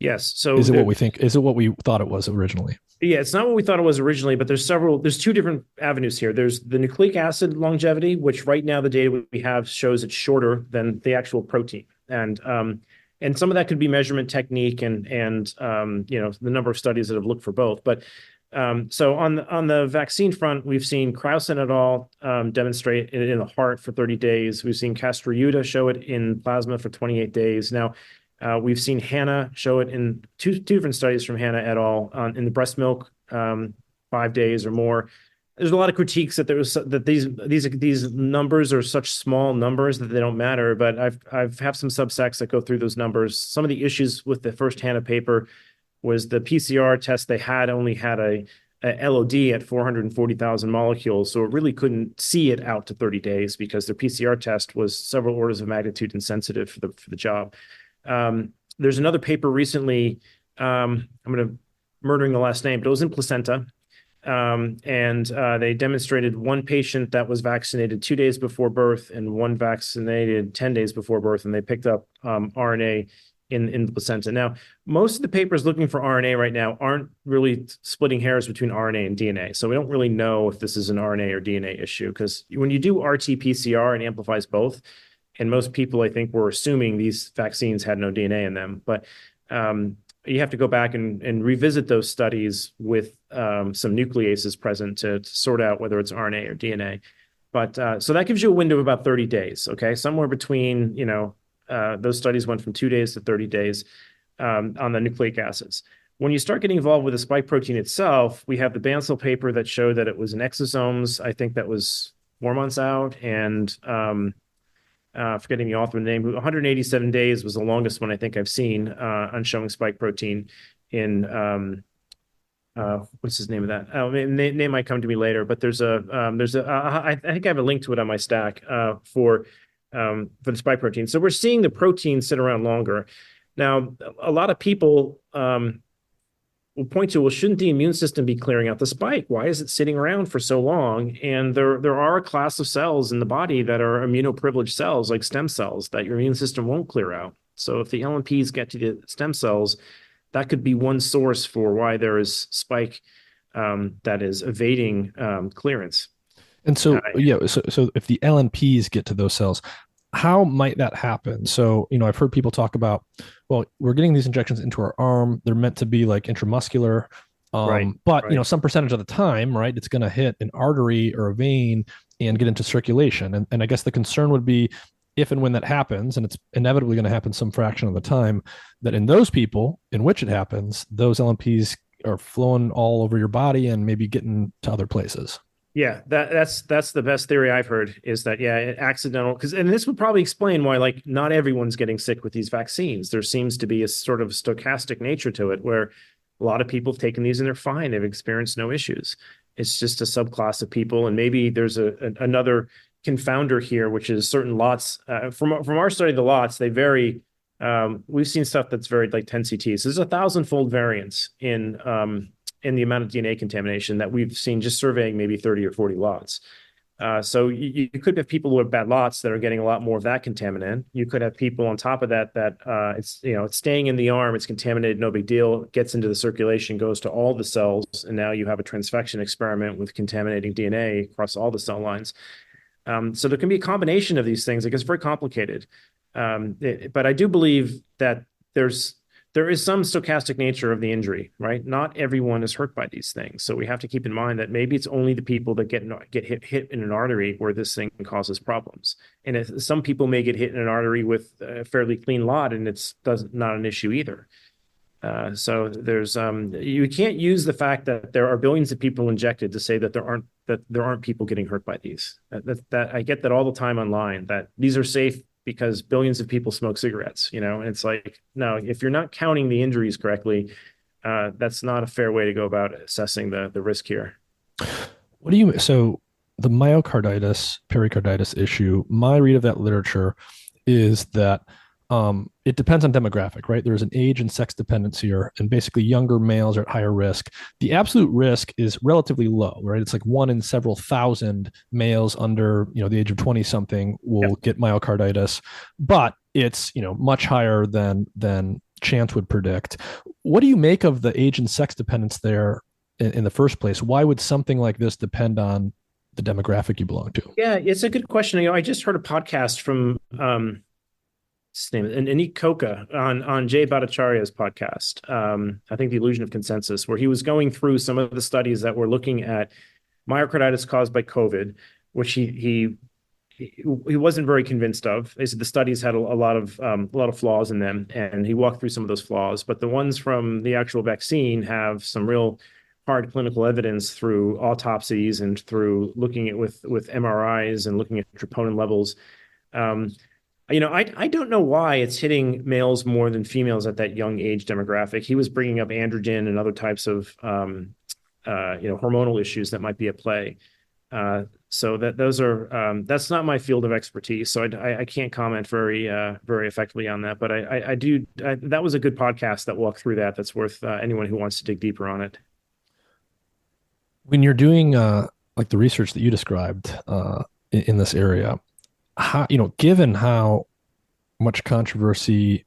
Yes. So is it what we think? Is it what we thought it was originally? Yeah, it's not what we thought it was originally, but there's two different avenues here. There's the nucleic acid longevity, which right now the data we have shows it's shorter than the actual protein. And some of that could be measurement technique and the number of studies that have looked for both. But so on the vaccine front, we've seen Krausen et al. Demonstrate it in the heart for 30 days. We've seen Castruta show it in plasma for 28 days. Now, we've seen Hanna show it in two different studies from Hanna et al. In the breast milk, 5 days or more. There's a lot of critiques that these numbers are such small numbers that they don't matter. But I've have some subsects that go through those numbers. Some of the issues with the first Hanna paper was the PCR test they had only had a LOD at 440,000 molecules, so it really couldn't see it out to 30 days because their PCR test was several orders of magnitude insensitive for the job. There's another paper recently, I'm murdering the last name, but it was in placenta. And they demonstrated one patient that was vaccinated 2 days before birth and one vaccinated 10 days before birth, and they picked up RNA in the placenta. Now, most of the papers looking for RNA right now aren't really splitting hairs between RNA and DNA. So we don't really know if this is an RNA or DNA issue, because when you do RT-PCR, it amplifies both. And most people, I think, were assuming these vaccines had no DNA in them. But you have to go back and revisit those studies with some nucleases present to sort out whether it's RNA or DNA. But so that gives you a window of about 30 days, okay? Somewhere between, those studies went from 2 days to 30 days on the nucleic acids. When you start getting involved with the spike protein itself, we have the Bansal paper that showed that it was in exosomes. I think that was 4 months out, and forgetting the author name, 187 days was the longest one I think I've seen on showing spike protein in what's his name of that? Oh, name might come to me later, but I think I have a link to it on my stack for the spike protein. So we're seeing the protein sit around longer. Now, a lot of people will point to, well, shouldn't the immune system be clearing out the spike? Why is it sitting around for so long? And there are a class of cells in the body that are immunoprivileged cells, like stem cells, that your immune system won't clear out. So if the LNPs get to the stem cells, that could be one source for why there is spike that is evading clearance. And so, yeah, so if the LNPs get to those cells, how might that happen? So, I've heard people talk about, well, we're getting these injections into our arm. They're meant to be like intramuscular. Right, But, right. some percentage of the time, right, it's going to hit an artery or a vein and get into circulation. And I guess the concern would be if and when that happens, and it's inevitably going to happen some fraction of the time, that in those people in which it happens, those LNPs are flowing all over your body and maybe getting to other places. Yeah, that's the best theory I've heard is that, yeah, accidental, and this would probably explain why, like, not everyone's getting sick with these vaccines. There seems to be a sort of stochastic nature to it where a lot of people have taken these and they're fine. They've experienced no issues. It's just a subclass of people. And maybe there's another confounder here, which is certain lots. From our study, the lots, they vary. We've seen stuff that's varied like 10 CTs. There's 1,000-fold variance in the amount of DNA contamination that we've seen just surveying maybe 30 or 40 lots. So you could have people who have bad lots that are getting a lot more of that contaminant. You could have people on top of that it's staying in the arm, it's contaminated, no big deal, gets into the circulation, goes to all the cells, and now you have a transfection experiment with contaminating DNA across all the cell lines. So there can be a combination of these things. It gets very complicated. But I do believe that there is some stochastic nature of the injury, right? Not everyone is hurt by these things. So we have to keep in mind that maybe it's only the people that get hit in an artery where this thing causes problems. And some people may get hit in an artery with a fairly clean lot and it's not an issue either. So there's you can't use the fact that there are billions of people injected to say that there aren't people getting hurt by these. That I get that all the time online, that these are safe because billions of people smoke cigarettes, and it's like, no, if you're not counting the injuries correctly, that's not a fair way to go about assessing the risk here. So the myocarditis, pericarditis issue, my read of that literature is that it depends on demographic, right? There's an age and sex dependency here, and basically younger males are at higher risk. The absolute risk is relatively low, right? It's like 1 in several thousand males under, the age of 20 something will get myocarditis, but it's, much higher than chance would predict. What do you make of the age and sex dependence there in the first place? Why would something like this depend on the demographic you belong to? Yeah, it's a good question. I just heard a podcast from his name is Anik Koka on Jay Bhattacharya's podcast. I think The Illusion of Consensus, where he was going through some of the studies that were looking at myocarditis caused by COVID, which he wasn't very convinced of. He said the studies had a lot of flaws in them, and he walked through some of those flaws. But the ones from the actual vaccine have some real hard clinical evidence through autopsies and through looking at with MRIs and looking at troponin levels. I don't know why it's hitting males more than females at that young age demographic. He was bringing up androgen and other types of, hormonal issues that might be at play. So that's not my field of expertise. So I can't comment very effectively on that. But that was a good podcast that walked through that. That's worth anyone who wants to dig deeper on it. When you're doing like the research that you described in this area, how, given how much controversy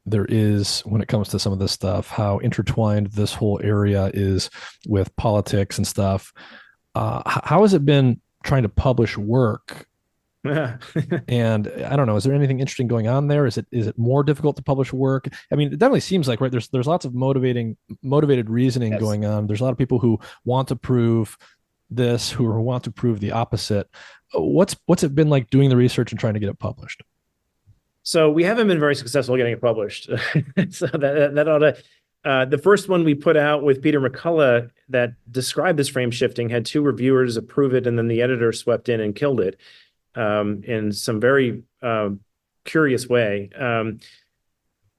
there is when it comes to some of this stuff, how intertwined this whole area is with politics and stuff, how has it been trying to publish work? And I don't know, is there anything interesting going on there? Is it more difficult to publish work? I mean, it definitely seems like, right, there's lots of motivated reasoning going on. There's a lot of people who want to prove this, who want to prove the opposite. What's it been like doing the research and trying to get it published? So we haven't been very successful getting it published. So that ought to. The first one we put out with Peter McCullough that described this frame shifting had 2 reviewers approve it, and then the editor swept in and killed it in some very curious way.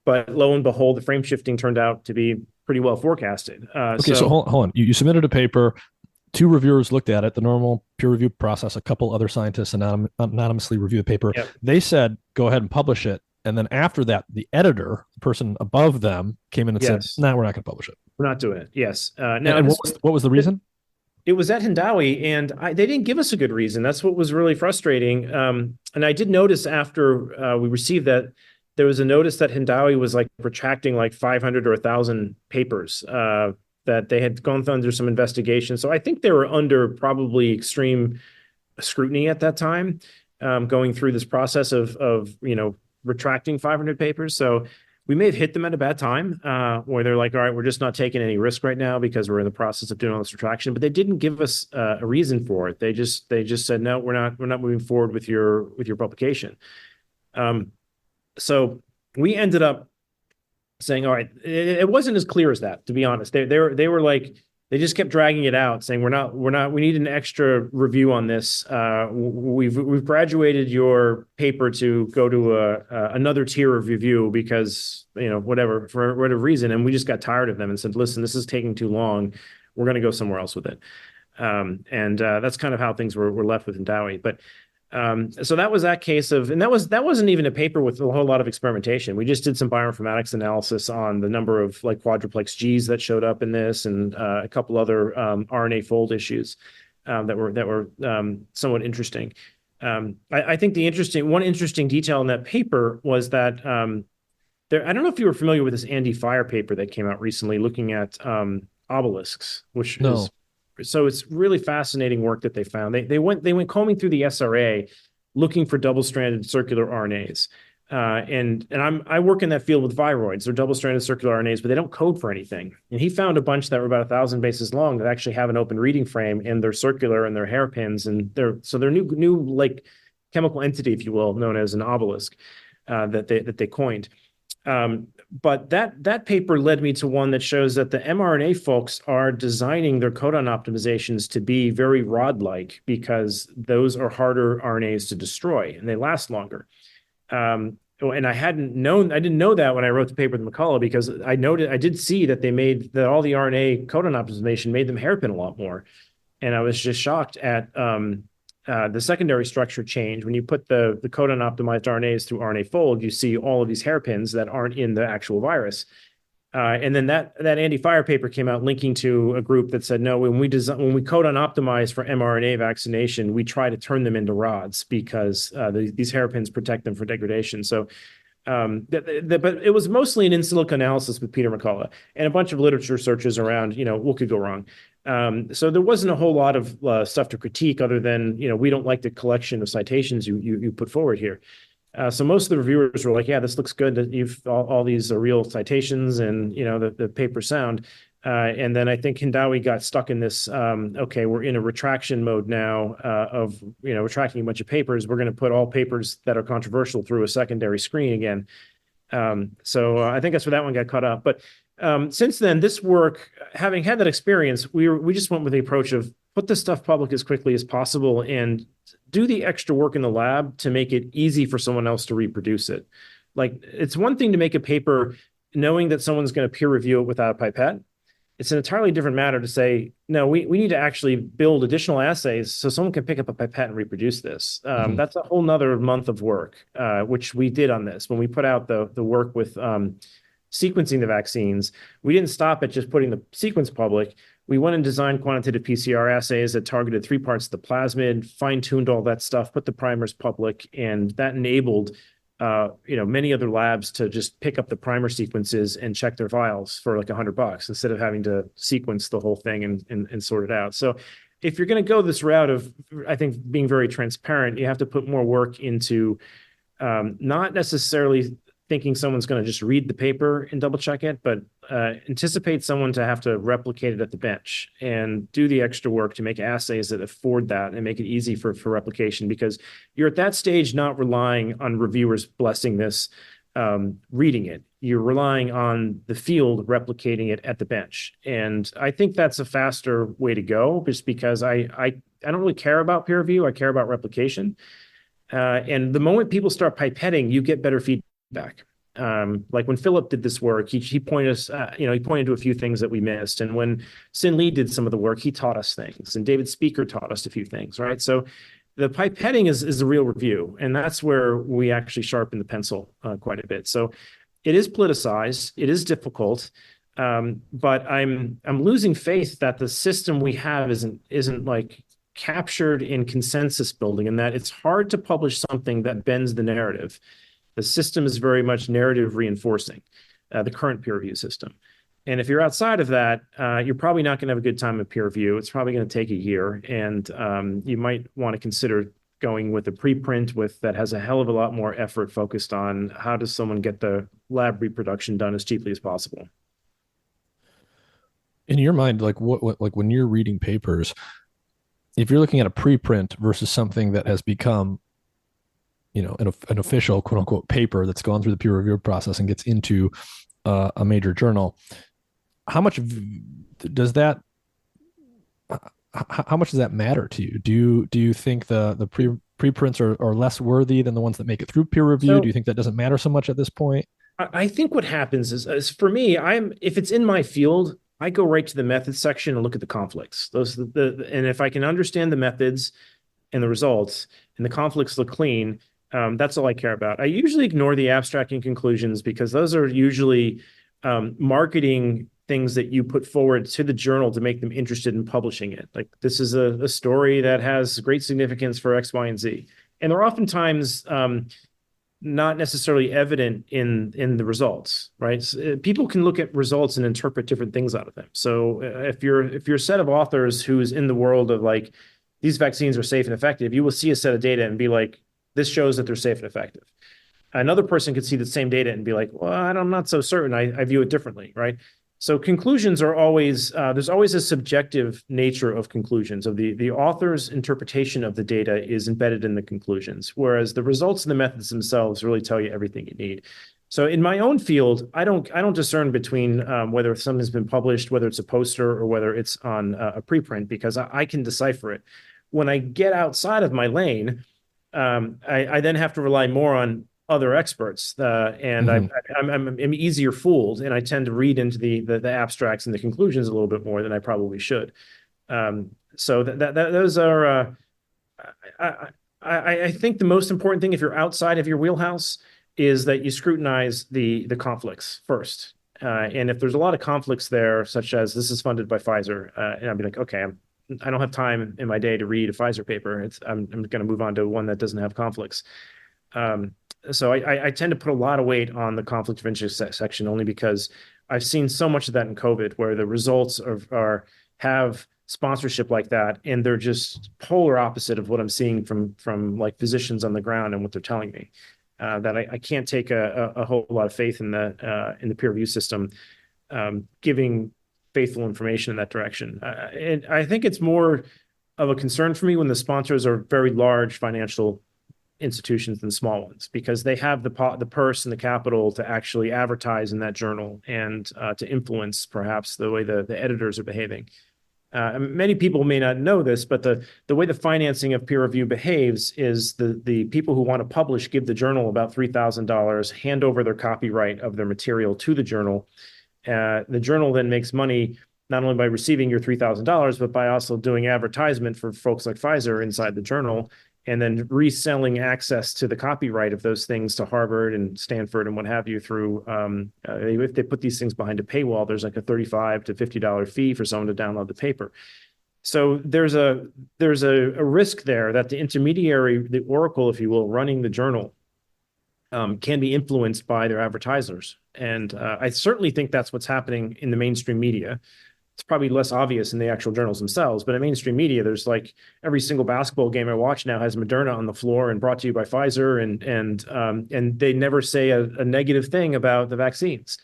But lo and behold, the frame shifting turned out to be pretty well forecasted. Okay, so hold on. You submitted a paper. 2 reviewers looked at it, the normal peer review process. A couple other scientists anonymously reviewed the paper. Yep. They said, go ahead and publish it. And then after that, the editor, the person above them, came in and said, no, we're not going to publish it. We're not doing it. Yes. Now, and what was the reason? It was at Hindawi, and they didn't give us a good reason. That's what was really frustrating. And I did notice after we received that there was a notice that Hindawi was like retracting like 500 or 1,000 papers that they had gone through some investigation. So I think they were under probably extreme scrutiny at that time, going through this process of retracting 500 papers. So we may have hit them at a bad time, where they're like, all right, we're just not taking any risk right now because we're in the process of doing all this retraction. But they didn't give us a reason for it. They just said, no, we're not moving forward with your publication. So we ended up saying, all right, it wasn't as clear as that, to be honest. They were like, they just kept dragging it out, saying we need an extra review on this. We've graduated your paper to go to another tier of review because, whatever, for whatever reason. And we just got tired of them and said, listen, this is taking too long. We're going to go somewhere else with it. And that's kind of how things were left with Hindawi. But so that was that case of, and that wasn't even a paper with a whole lot of experimentation. We just did some bioinformatics analysis on the number of like quadruplex Gs that showed up in this, and a couple other RNA fold issues that were somewhat interesting. I think one interesting detail in that paper was that I don't know if you were familiar with this Andy Fire paper that came out recently looking at obelisks, which No. is. So it's really fascinating work that they found. They went combing through the SRA, looking for double-stranded circular RNAs. And I work in that field with viroids. They're double-stranded circular RNAs, but they don't code for anything. And he found a bunch that were about 1,000 bases long that actually have an open reading frame, and they're circular and they're hairpins, and they're new like chemical entity, if you will, known as an obelisk that they coined. But that paper led me to one that shows that the mRNA folks are designing their codon optimizations to be very rod-like because those are harder RNAs to destroy and they last longer. And I didn't know that when I wrote the paper with McCullough, because I did see that they made that all the RNA codon optimization made them hairpin a lot more. And I was just shocked at the secondary structure change. When you put the codon optimized RNAs through RNA fold, you see all of these hairpins that aren't in the actual virus. And then that Andy Fire paper came out linking to a group that said, no, when we codon optimize for mRNA vaccination, we try to turn them into rods because these hairpins protect them for degradation. So, but it was mostly an in silico analysis with Peter McCullough and a bunch of literature searches around, what could go wrong. So there wasn't a whole lot of stuff to critique other than, we don't like the collection of citations you put forward here. So most of the reviewers were like, yeah, this looks good that you've all these are real citations and, the paper sound. And then I think Hindawi got stuck in this, okay, we're in a retraction mode now of, retracting a bunch of papers. We're going to put all papers that are controversial through a secondary screen again. So I think that's where that one got caught up. But since then, this work, having had that experience, we just went with the approach of put this stuff public as quickly as possible and do the extra work in the lab to make it easy for someone else to reproduce it. Like, it's one thing to make a paper knowing that someone's going to peer review it without a pipette. It's an entirely different matter to say, no, we need to actually build additional assays so someone can pick up a pipette and reproduce this. That's a whole nother month of work, which we did on this. When we put out the work with sequencing the vaccines, we didn't stop at just putting the sequence public. We went and designed quantitative PCR assays that targeted 3 parts of the plasmid, fine-tuned all that stuff, put the primers public, and that enabled many other labs to just pick up the primer sequences and check their vials for like $100 instead of having to sequence the whole thing and sort it out. So if you're going to go this route of, I think, being very transparent, you have to put more work into not necessarily thinking someone's going to just read the paper and double check it, but anticipate someone to have to replicate it at the bench and do the extra work to make assays that afford that and make it easy for replication, because you're at that stage not relying on reviewers blessing this, reading it. You're relying on the field replicating it at the bench. And I think that's a faster way to go, just because I don't really care about peer review. I care about replication. And the moment people start pipetting, you get better feedback. Like when Philip did this work, he pointed us, he pointed to a few things that we missed. And when Sin Lee did some of the work, he taught us things, and David Speaker taught us a few things, right? So the pipetting is the real review, and that's where we actually sharpen the pencil quite a bit. So it is politicized, it is difficult, but I'm losing faith that the system we have isn't like captured in consensus building, and that it's hard to publish something that bends the narrative. The system is very much narrative reinforcing, the current peer review system. And if you're outside of that, you're probably not going to have a good time at peer review. It's probably going to take a year, and you might want to consider going with a preprint that has a hell of a lot more effort focused on how does someone get the lab reproduction done as cheaply as possible. In your mind, like like when you're reading papers, if you're looking at a preprint versus something that has become, an official quote unquote paper that's gone through the peer review process and gets into a major journal, how much does that how much does that matter to you? Do you think the preprints are less worthy than the ones that make it through peer review? So Do you think that doesn't matter so much at this point? I think what happens is for me, if it's in my field, I go right to the methods section and look at the conflicts. And if I can understand the methods and the results and the conflicts look clean, that's all I care about. I usually ignore the abstract and conclusions because those are usually marketing things that you put forward to the journal to make them interested in publishing it. Like this is a story that has great significance for X, Y, and Z. And they're oftentimes not necessarily evident in the results, right? So, people can look at results and interpret different things out of them. So if you're a set of authors who's in the world of like, these vaccines are safe and effective, you will see a set of data and be like, this shows that they're safe and effective. Another person could see the same data and be like, well, I'm not so certain. I view it differently, right? So conclusions are always, there's always a subjective nature of conclusions. Of the author's interpretation of the data is embedded in the conclusions, whereas the results and the methods themselves really tell you everything you need. So in my own field, I don't discern between whether something's been published, whether it's a poster or whether it's on a preprint, because I can decipher it. When I get outside of my lane, I then have to rely more on other experts, and Mm-hmm. I'm easier fooled, and I tend to read into the abstracts and the conclusions a little bit more than I probably should. So those are I think the most important thing if you're outside of your wheelhouse is that you scrutinize the conflicts first. And if there's a lot of conflicts there, such as this is funded by Pfizer, and I'd be like, okay, I don't have time in my day to read a Pfizer paper. I'm going to move on to one that doesn't have conflicts. So I tend to put a lot of weight on the conflict of interest section only because I've seen so much of that in COVID where the results have sponsorship like that, and they're just polar opposite of what I'm seeing from like physicians on the ground and what they're telling me. That I can't take a whole lot of faith in the peer review system giving faithful information in that direction. And I think it's more of a concern for me when the sponsors are very large financial institutions than small ones, because they have the purse and the capital to actually advertise in that journal and to influence perhaps the way the editors are behaving. Many people may not know this, but the way the financing of peer review behaves is the people who want to publish give the journal about $3,000, hand over their copyright of their material to the journal. The journal then makes money not only by receiving your $3,000, but by also doing advertisement for folks like Pfizer inside the journal, and then reselling access to the copyright of those things to Harvard and Stanford and what have you through, if they put these things behind a paywall, there's like a $35 to $50 fee for someone to download the paper. So there's a risk there that the intermediary, the oracle, if you will, running the journal can be influenced by their advertisers. And I certainly think that's what's happening in the mainstream media. It's probably less obvious in the actual journals themselves, but in mainstream media, there's like every single basketball game I watch now has Moderna on the floor and brought to you by Pfizer, and they never say a negative thing about the vaccines.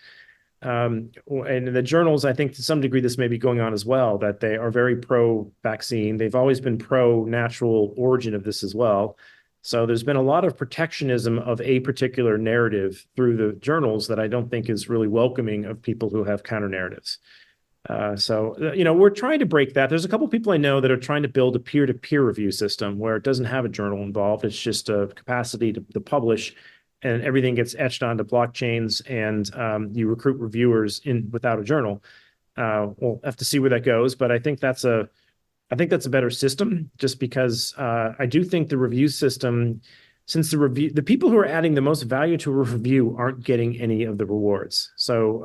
And the journals, I think to some degree, this may be going on as well, that they are very pro-vaccine. They've always been pro-natural origin of this as well. So there's been a lot of protectionism of a particular narrative through the journals that I don't think is really welcoming of people who have counter narratives. So we're trying to break that. There's a couple of people I know that are trying to build a peer-to-peer review system where it doesn't have a journal involved. It's just a capacity to publish, and everything gets etched onto blockchains, and you recruit reviewers in without a journal. We'll have to see where that goes, but I think that's a better system, just because I do think the review system, since the people who are adding the most value to a review aren't getting any of the rewards. So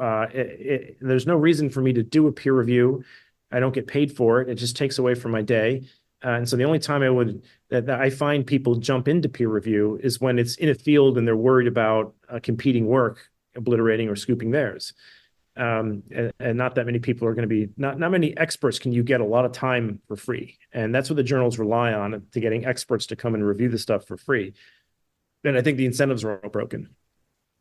there's no reason for me to do a peer review. I don't get paid for it. It just takes away from my day. And so the only time that I find people jump into peer review is when it's in a field and they're worried about competing work obliterating or scooping theirs. And not that many people are going to be, not many experts can you get a lot of time for free. And that's what the journals rely on, to getting experts to come and review the stuff for free. And I think the incentives are all broken.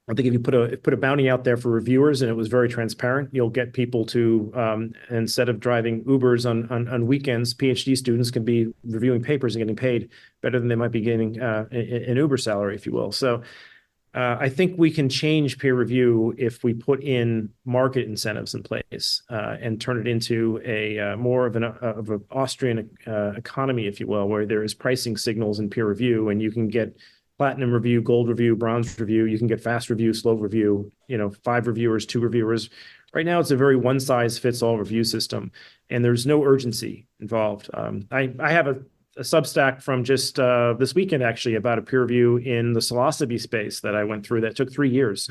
I think if you put a bounty out there for reviewers and it was very transparent, you'll get people to, instead of driving Ubers on weekends, PhD students can be reviewing papers and getting paid better than they might be getting an Uber salary, if you will. So I think we can change peer review if we put in market incentives in place and turn it into a more of an Austrian economy, if you will, where there is pricing signals in peer review, and you can get platinum review, gold review, bronze review. You can get fast review, slow review, 5 reviewers, 2 reviewers. Right now, it's a very one-size-fits-all review system, and there's no urgency involved. I have a Substack from just this weekend, actually, about a peer review in the psilocybin space that I went through that took 3 years.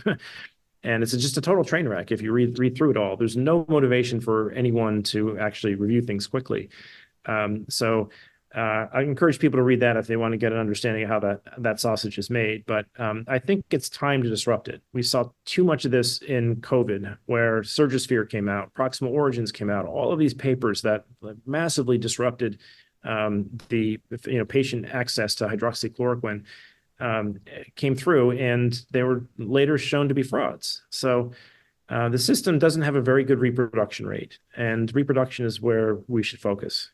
And it's just a total train wreck if you read through it all. There's no motivation for anyone to actually review things quickly. I encourage people to read that if they want to get an understanding of how that sausage is made. But I think it's time to disrupt it. We saw too much of this in COVID, where Surgisphere came out, Proximal Origins came out, all of these papers that massively disrupted the patient access to hydroxychloroquine came through, and they were later shown to be frauds. So the system doesn't have a very good reproduction rate, and reproduction is where we should focus.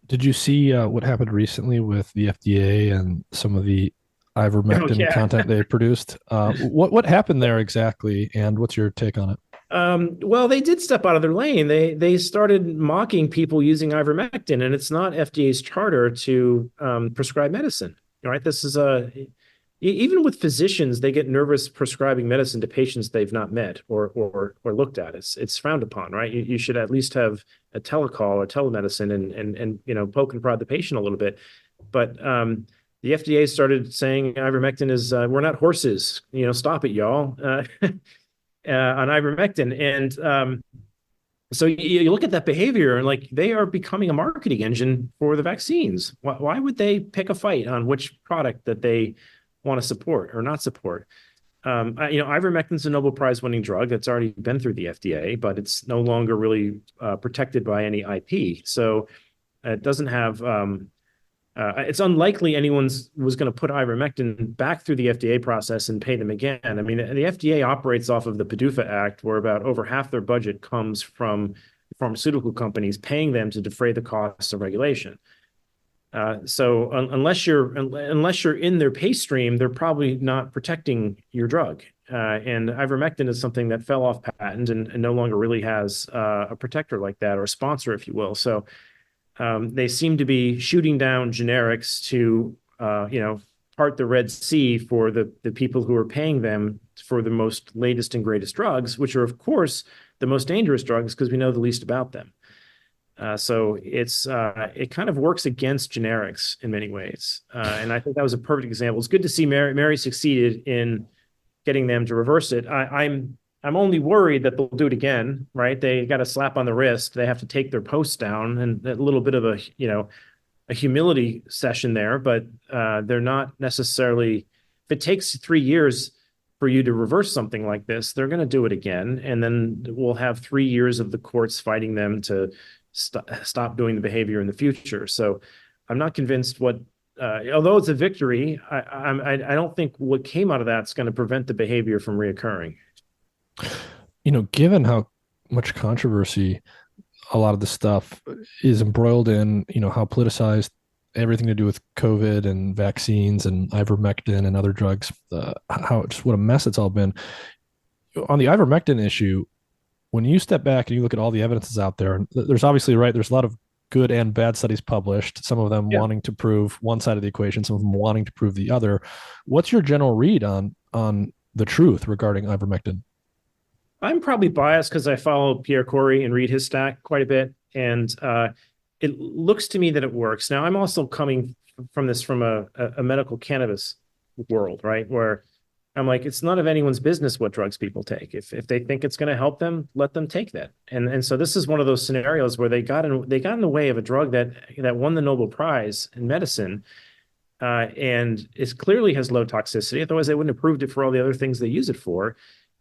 Did you see what happened recently with the FDA and some of the ivermectin content they produced? What happened there exactly, and what's your take on it? Well, they did step out of their lane. They started mocking people using ivermectin, and it's not FDA's charter to prescribe medicine. Right? This is even with physicians, they get nervous prescribing medicine to patients they've not met or looked at. It's frowned upon, right? You should at least have a telecall or telemedicine and poke and prod the patient a little bit. But the FDA started saying ivermectin is we're not horses. Stop it, y'all. On ivermectin, and so you look at that behavior, and like, they are becoming a marketing engine for the vaccines. Why would they pick a fight on which product that they want to support or not support? Ivermectin's a Nobel Prize winning drug that's already been through the FDA, but it's no longer really protected by any IP. So it doesn't have. It's unlikely anyone was going to put ivermectin back through the FDA process and pay them again. I mean, the FDA operates off of the PDUFA Act, where about over half their budget comes from pharmaceutical companies paying them to defray the costs of regulation. So unless you're in their pay stream, they're probably not protecting your drug. And ivermectin is something that fell off patent and no longer really has a protector like that, or a sponsor, if you will. So they seem to be shooting down generics to, part the Red Sea for the people who are paying them for the most latest and greatest drugs, which are, of course, the most dangerous drugs because we know the least about them. So it kind of works against generics in many ways. And I think that was a perfect example. It's good to see Mary succeeded in getting them to reverse it. I'm only worried that they'll do it again, right? They got a slap on the wrist. They have to take their posts down, and a little bit of a humility session there, but they're not necessarily, if it takes 3 years for you to reverse something like this, they're going to do it again. And then we'll have 3 years of the courts fighting them to stop doing the behavior in the future. So I'm not convinced although it's a victory, I don't think what came out of that's going to prevent the behavior from reoccurring. Given how much controversy a lot of the stuff is embroiled in, how politicized everything to do with COVID and vaccines and ivermectin and other drugs, what a mess it's all been. On the ivermectin issue, when you step back and you look at all the evidence that's out there, and there's obviously, right, there's a lot of good and bad studies published, some of them wanting to prove one side of the equation, some of them wanting to prove the other. What's your general read on the truth regarding ivermectin? I'm probably biased because I follow Pierre Corey and read his stack quite a bit. And it looks to me that it works. Now, I'm also coming from a medical cannabis world, right? Where I'm like, it's none of anyone's business what drugs people take. If they think it's going to help them, let them take that. And so this is one of those scenarios where they got in the way of a drug that won the Nobel Prize in medicine, and it clearly has low toxicity. Otherwise, they wouldn't have approved it for all the other things they use it for.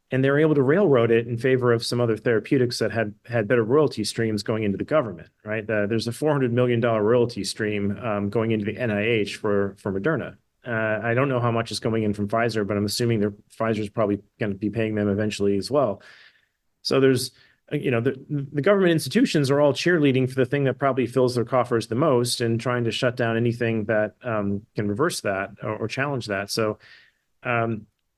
And they were able to railroad it in favor of some other therapeutics that had better royalty streams going into the government, right? There's a $400 million royalty stream going into the NIH for Moderna. I don't know how much is going in from Pfizer, but I'm assuming Pfizer's probably going to be paying them eventually as well. So there's, the government institutions are all cheerleading for the thing that probably fills their coffers the most and trying to shut down anything that can reverse that or challenge that. So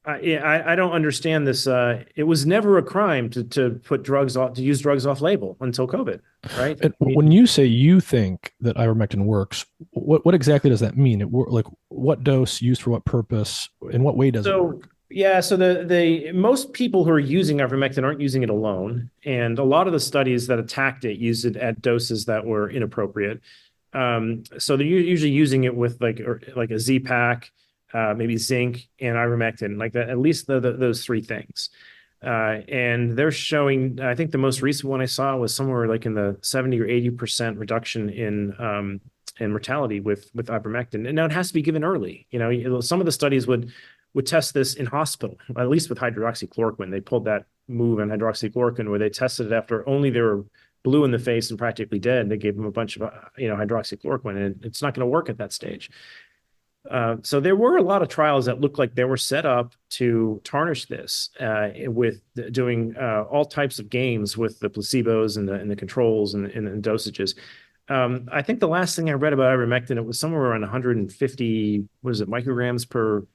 I don't understand this. It was never a crime to put drugs off, to use drugs off label until COVID, right? When you say you think that ivermectin works, what exactly does that mean? Like what dose used for what purpose? In what way does it work? Yeah, so the most people who are using ivermectin aren't using it alone, and a lot of the studies that attacked it used it at doses that were inappropriate. So they're usually using it with like a Z-Pak, maybe zinc and ivermectin, like that, at least those three things. And they're showing, I think the most recent one I saw was somewhere like in the 70 or 80% reduction in mortality with ivermectin. And now it has to be given early. Some of the studies would test this in hospital, at least with hydroxychloroquine. They pulled that move on hydroxychloroquine where they tested it after only they were blue in the face and practically dead. They gave them a bunch of, hydroxychloroquine, and it's not going to work at that stage. So there were a lot of trials that looked like they were set up to tarnish this with doing all types of games with the placebos and the controls and the dosages. I think the last thing I read about ivermectin, it was somewhere around 150, micrograms per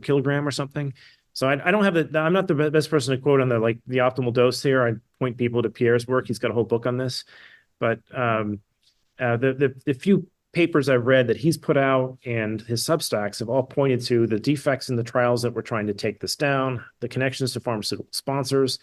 kilogram or something. So I don't have I'm not the best person to quote on the optimal dose here. I point people to Pierre's work. He's got a whole book on this. But the few papers I've read that he's put out and his Substacks have all pointed to the defects in the trials that were trying to take this down, the connections to pharmaceutical sponsors,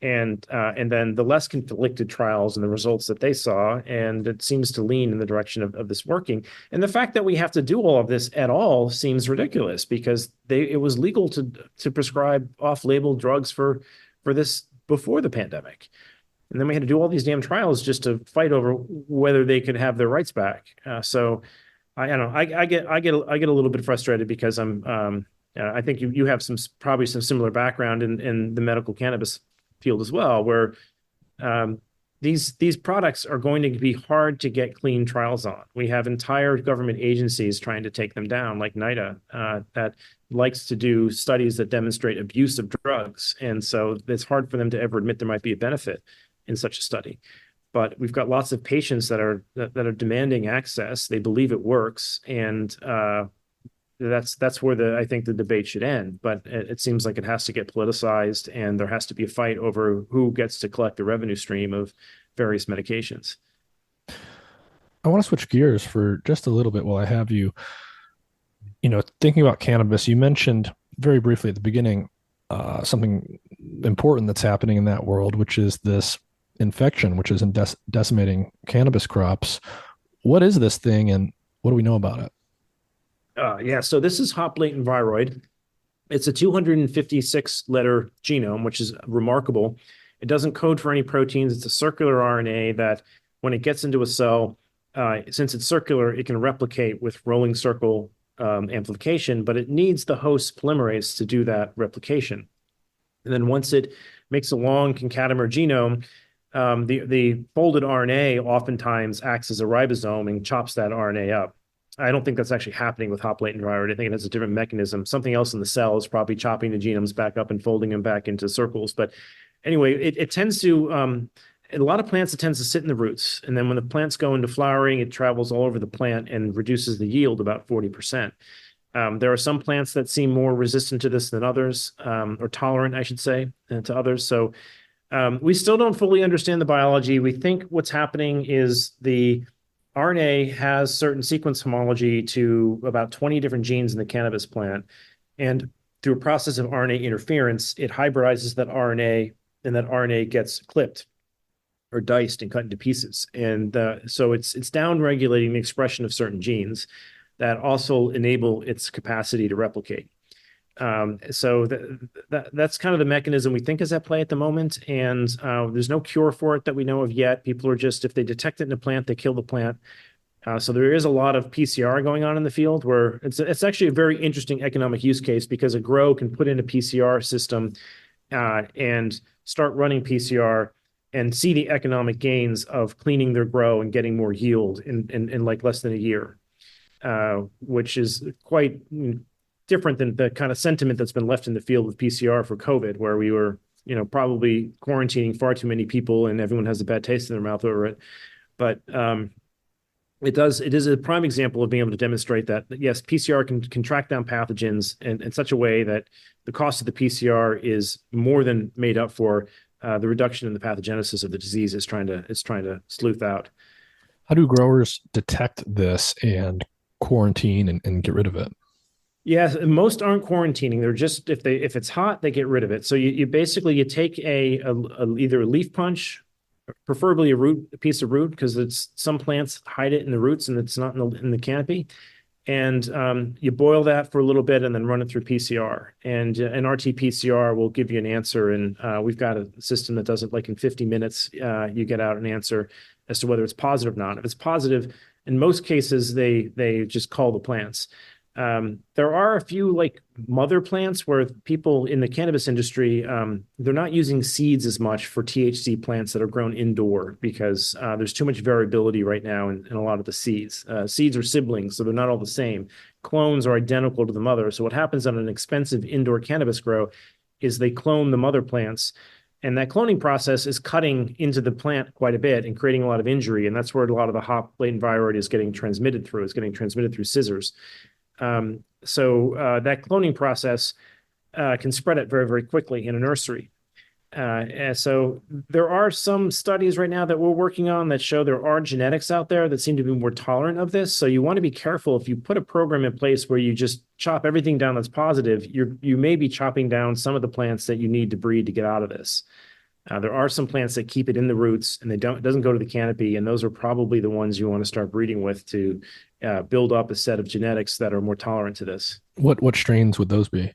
and then the less conflicted trials and the results that they saw. And it seems to lean in the direction of this working. And the fact that we have to do all of this at all seems ridiculous because it was legal to prescribe off-label drugs for this before the pandemic. And then we had to do all these damn trials just to fight over whether they could have their rights back. So I don't know. I get a little bit frustrated because I think you have probably some similar background in the medical cannabis field as well, where these products are going to be hard to get clean trials on. We have entire government agencies trying to take them down, like NIDA, that likes to do studies that demonstrate abuse of drugs. And so it's hard for them to ever admit there might be a benefit in such a study. But we've got lots of patients that are demanding access. They believe it works. And that's where I think the debate should end. But it seems like it has to get politicized, and there has to be a fight over who gets to collect the revenue stream of various medications. I want to switch gears for just a little bit while I have you. Thinking about cannabis, you mentioned very briefly at the beginning something important that's happening in that world, which is this infection, which is decimating cannabis crops. What is this thing, and what do we know about it? So this is hop latent viroid. It's a 256-letter genome, which is remarkable. It doesn't code for any proteins. It's a circular RNA that, when it gets into a cell, since it's circular, it can replicate with rolling circle amplification, but it needs the host polymerase to do that replication. And then once it makes a long concatemer genome, the folded RNA oftentimes acts as a ribosome and chops that RNA up. I don't think that's actually happening with hop latent viroid. I think it has a different mechanism. Something else in the cell is probably chopping the genomes back up and folding them back into circles. But anyway, it tends to, a lot of plants, it tends to sit in the roots. And then when the plants go into flowering, it travels all over the plant and reduces the yield about 40%. There are some plants that seem more resistant to this than others, or tolerant, I should say, to others. So we still don't fully understand the biology. We think what's happening is the RNA has certain sequence homology to about 20 different genes in the cannabis plant. And through a process of RNA interference, it hybridizes that RNA, and that RNA gets clipped or diced and cut into pieces. And so it's downregulating the expression of certain genes that also enable its capacity to replicate. So that's kind of the mechanism we think is at play at the moment. And there's no cure for it that we know of yet. People are just, if they detect it in a plant, they kill the plant. So there is a lot of PCR going on in the field where it's actually a very interesting economic use case because a grow can put in a PCR system and start running PCR and see the economic gains of cleaning their grow and getting more yield in like less than a year, which is quite different than the kind of sentiment that's been left in the field with PCR for COVID, where we were, probably quarantining far too many people and everyone has a bad taste in their mouth over it. But it is a prime example of being able to demonstrate that, yes, PCR can track down pathogens in such a way that the cost of the PCR is more than made up for the reduction in the pathogenesis of the disease it's trying to sleuth out. How do growers detect this and quarantine and get rid of it? Yeah, most aren't quarantining. They're just if it's hot, they get rid of it. So you basically you take either a leaf punch, preferably a piece of root, because it's some plants hide it in the roots and it's not in the canopy. And you boil that for a little bit and then run it through PCR. And an RT-PCR will give you an answer. And we've got a system that does it like in 50 minutes. You get out an answer as to whether it's positive or not. If it's positive, in most cases, they just call the plants. There are a few like mother plants where people in the cannabis industry, they're not using seeds as much for THC plants that are grown indoor because there's too much variability right now in a lot of the seeds. Seeds are siblings, so they're not all the same. Clones are identical to the mother. So what happens on an expensive indoor cannabis grow is they clone the mother plants. And that cloning process is cutting into the plant quite a bit and creating a lot of injury. And that's where a lot of the hop latent viroid is getting transmitted through. It's getting transmitted through scissors. So that cloning process can spread it very, very quickly in a nursery. And so there are some studies right now that we're working on that show there are genetics out there that seem to be more tolerant of this. So you want to be careful if you put a program in place where you just chop everything down that's positive, you may be chopping down some of the plants that you need to breed to get out of this. There are some plants that keep it in the roots and it doesn't go to the canopy, and those are probably the ones you want to start breeding with to build up a set of genetics that are more tolerant to this. What strains would those be?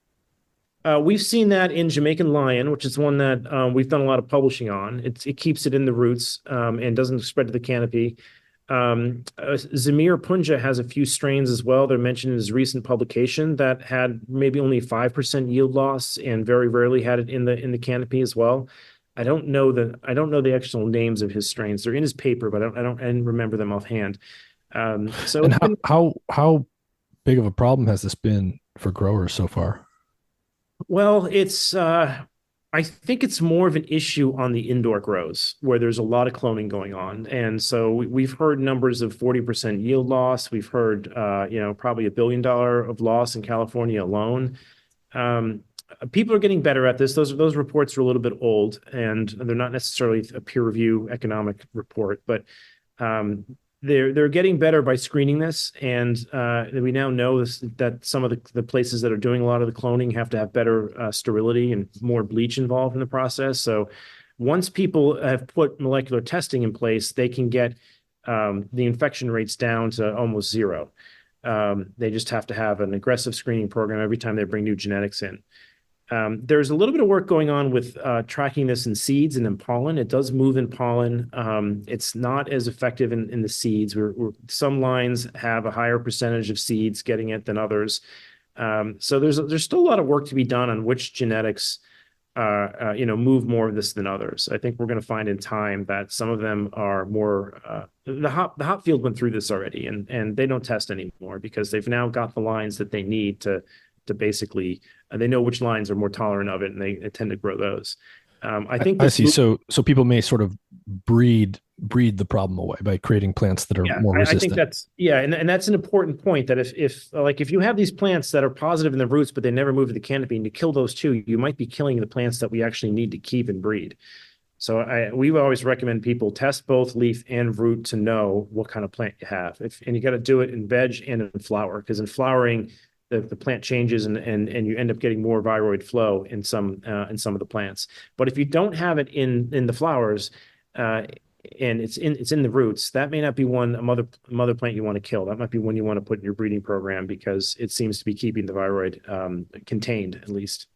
We've seen that in Jamaican lion, which is one that we've done a lot of publishing on. It keeps it in the roots and doesn't spread to the canopy. Zamir Punja has a few strains as well. They're mentioned in his recent publication that had maybe only 5% yield loss and very rarely had it in the canopy as well. I don't know the actual names of his strains. They're in his paper, but I don't remember them offhand. So and how big of a problem has this been for growers so far? Well, I think it's more of an issue on the indoor grows where there's a lot of cloning going on. And so we've heard numbers of 40% yield loss. We've heard, probably $1 billion of loss in California alone. People are getting better at this. Those reports are a little bit old and they're not necessarily a peer review economic report, but they're getting better by screening this, and we now know that some of the places that are doing a lot of the cloning have to have better sterility and more bleach involved in the process. So once people have put molecular testing in place, they can get the infection rates down to almost zero. They just have to have an aggressive screening program every time they bring new genetics in. There's a little bit of work going on with tracking this in seeds and in pollen. It does move in pollen. It's not as effective in the seeds. Some lines have a higher percentage of seeds getting it than others. So there's still a lot of work to be done on which genetics move more of this than others. I think we're going to find in time that some of them are more. The hop field went through this already, and they don't test anymore because they've now got the lines that they need to basically they know which lines are more tolerant of it, and they tend to grow those. I think I see. So people may sort of breed the problem away by creating plants that are more resistant. I think and that's an important point that if you have these plants that are positive in the roots, but they never move to the canopy, and you kill those too, you might be killing the plants that we actually need to keep and breed. So we always recommend people test both leaf and root to know what kind of plant you have. And you got to do it in veg and in flower, because in flowering, the plant changes and you end up getting more viroid flow in some of the plants. But if you don't have it in the flowers, and it's in the roots, that may not be a mother plant you want to kill. That might be one you want to put in your breeding program because it seems to be keeping the viroid contained at least.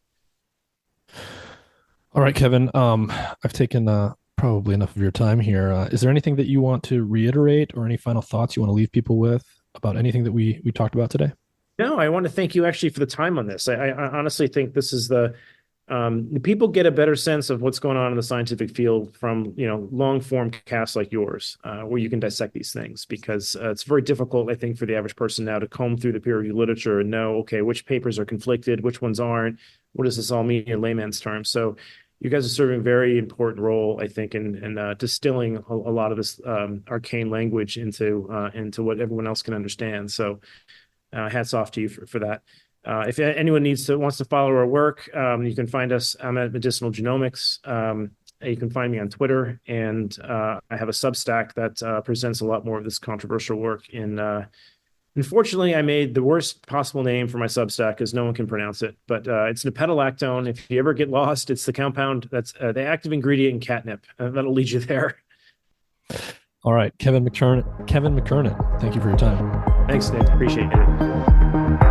All right, Kevin. I've taken probably enough of your time here. Is there anything that you want to reiterate or any final thoughts you want to leave people with about anything that we talked about today? No, I want to thank you actually for the time on this. I honestly think this is the people get a better sense of what's going on in the scientific field from, long form casts like yours, where you can dissect these things because it's very difficult, I think, for the average person now to comb through the peer review literature and know, okay, which papers are conflicted, which ones aren't, what does this all mean in layman's terms? So you guys are serving a very important role, I think, in distilling a lot of this arcane language into what everyone else can understand. So hats off to you for that. If anyone wants to follow our work, you can find us. I'm at Medicinal Genomics. You can find me on Twitter, and I have a Substack that presents a lot more of this controversial work. Unfortunately, I made the worst possible name for my Substack because no one can pronounce it. But it's nipetolactone. If you ever get lost, it's the compound that's the active ingredient in catnip. That'll lead you there. All right, Kevin McKernan. Thank you for your time. Thanks, Nick. Appreciate it.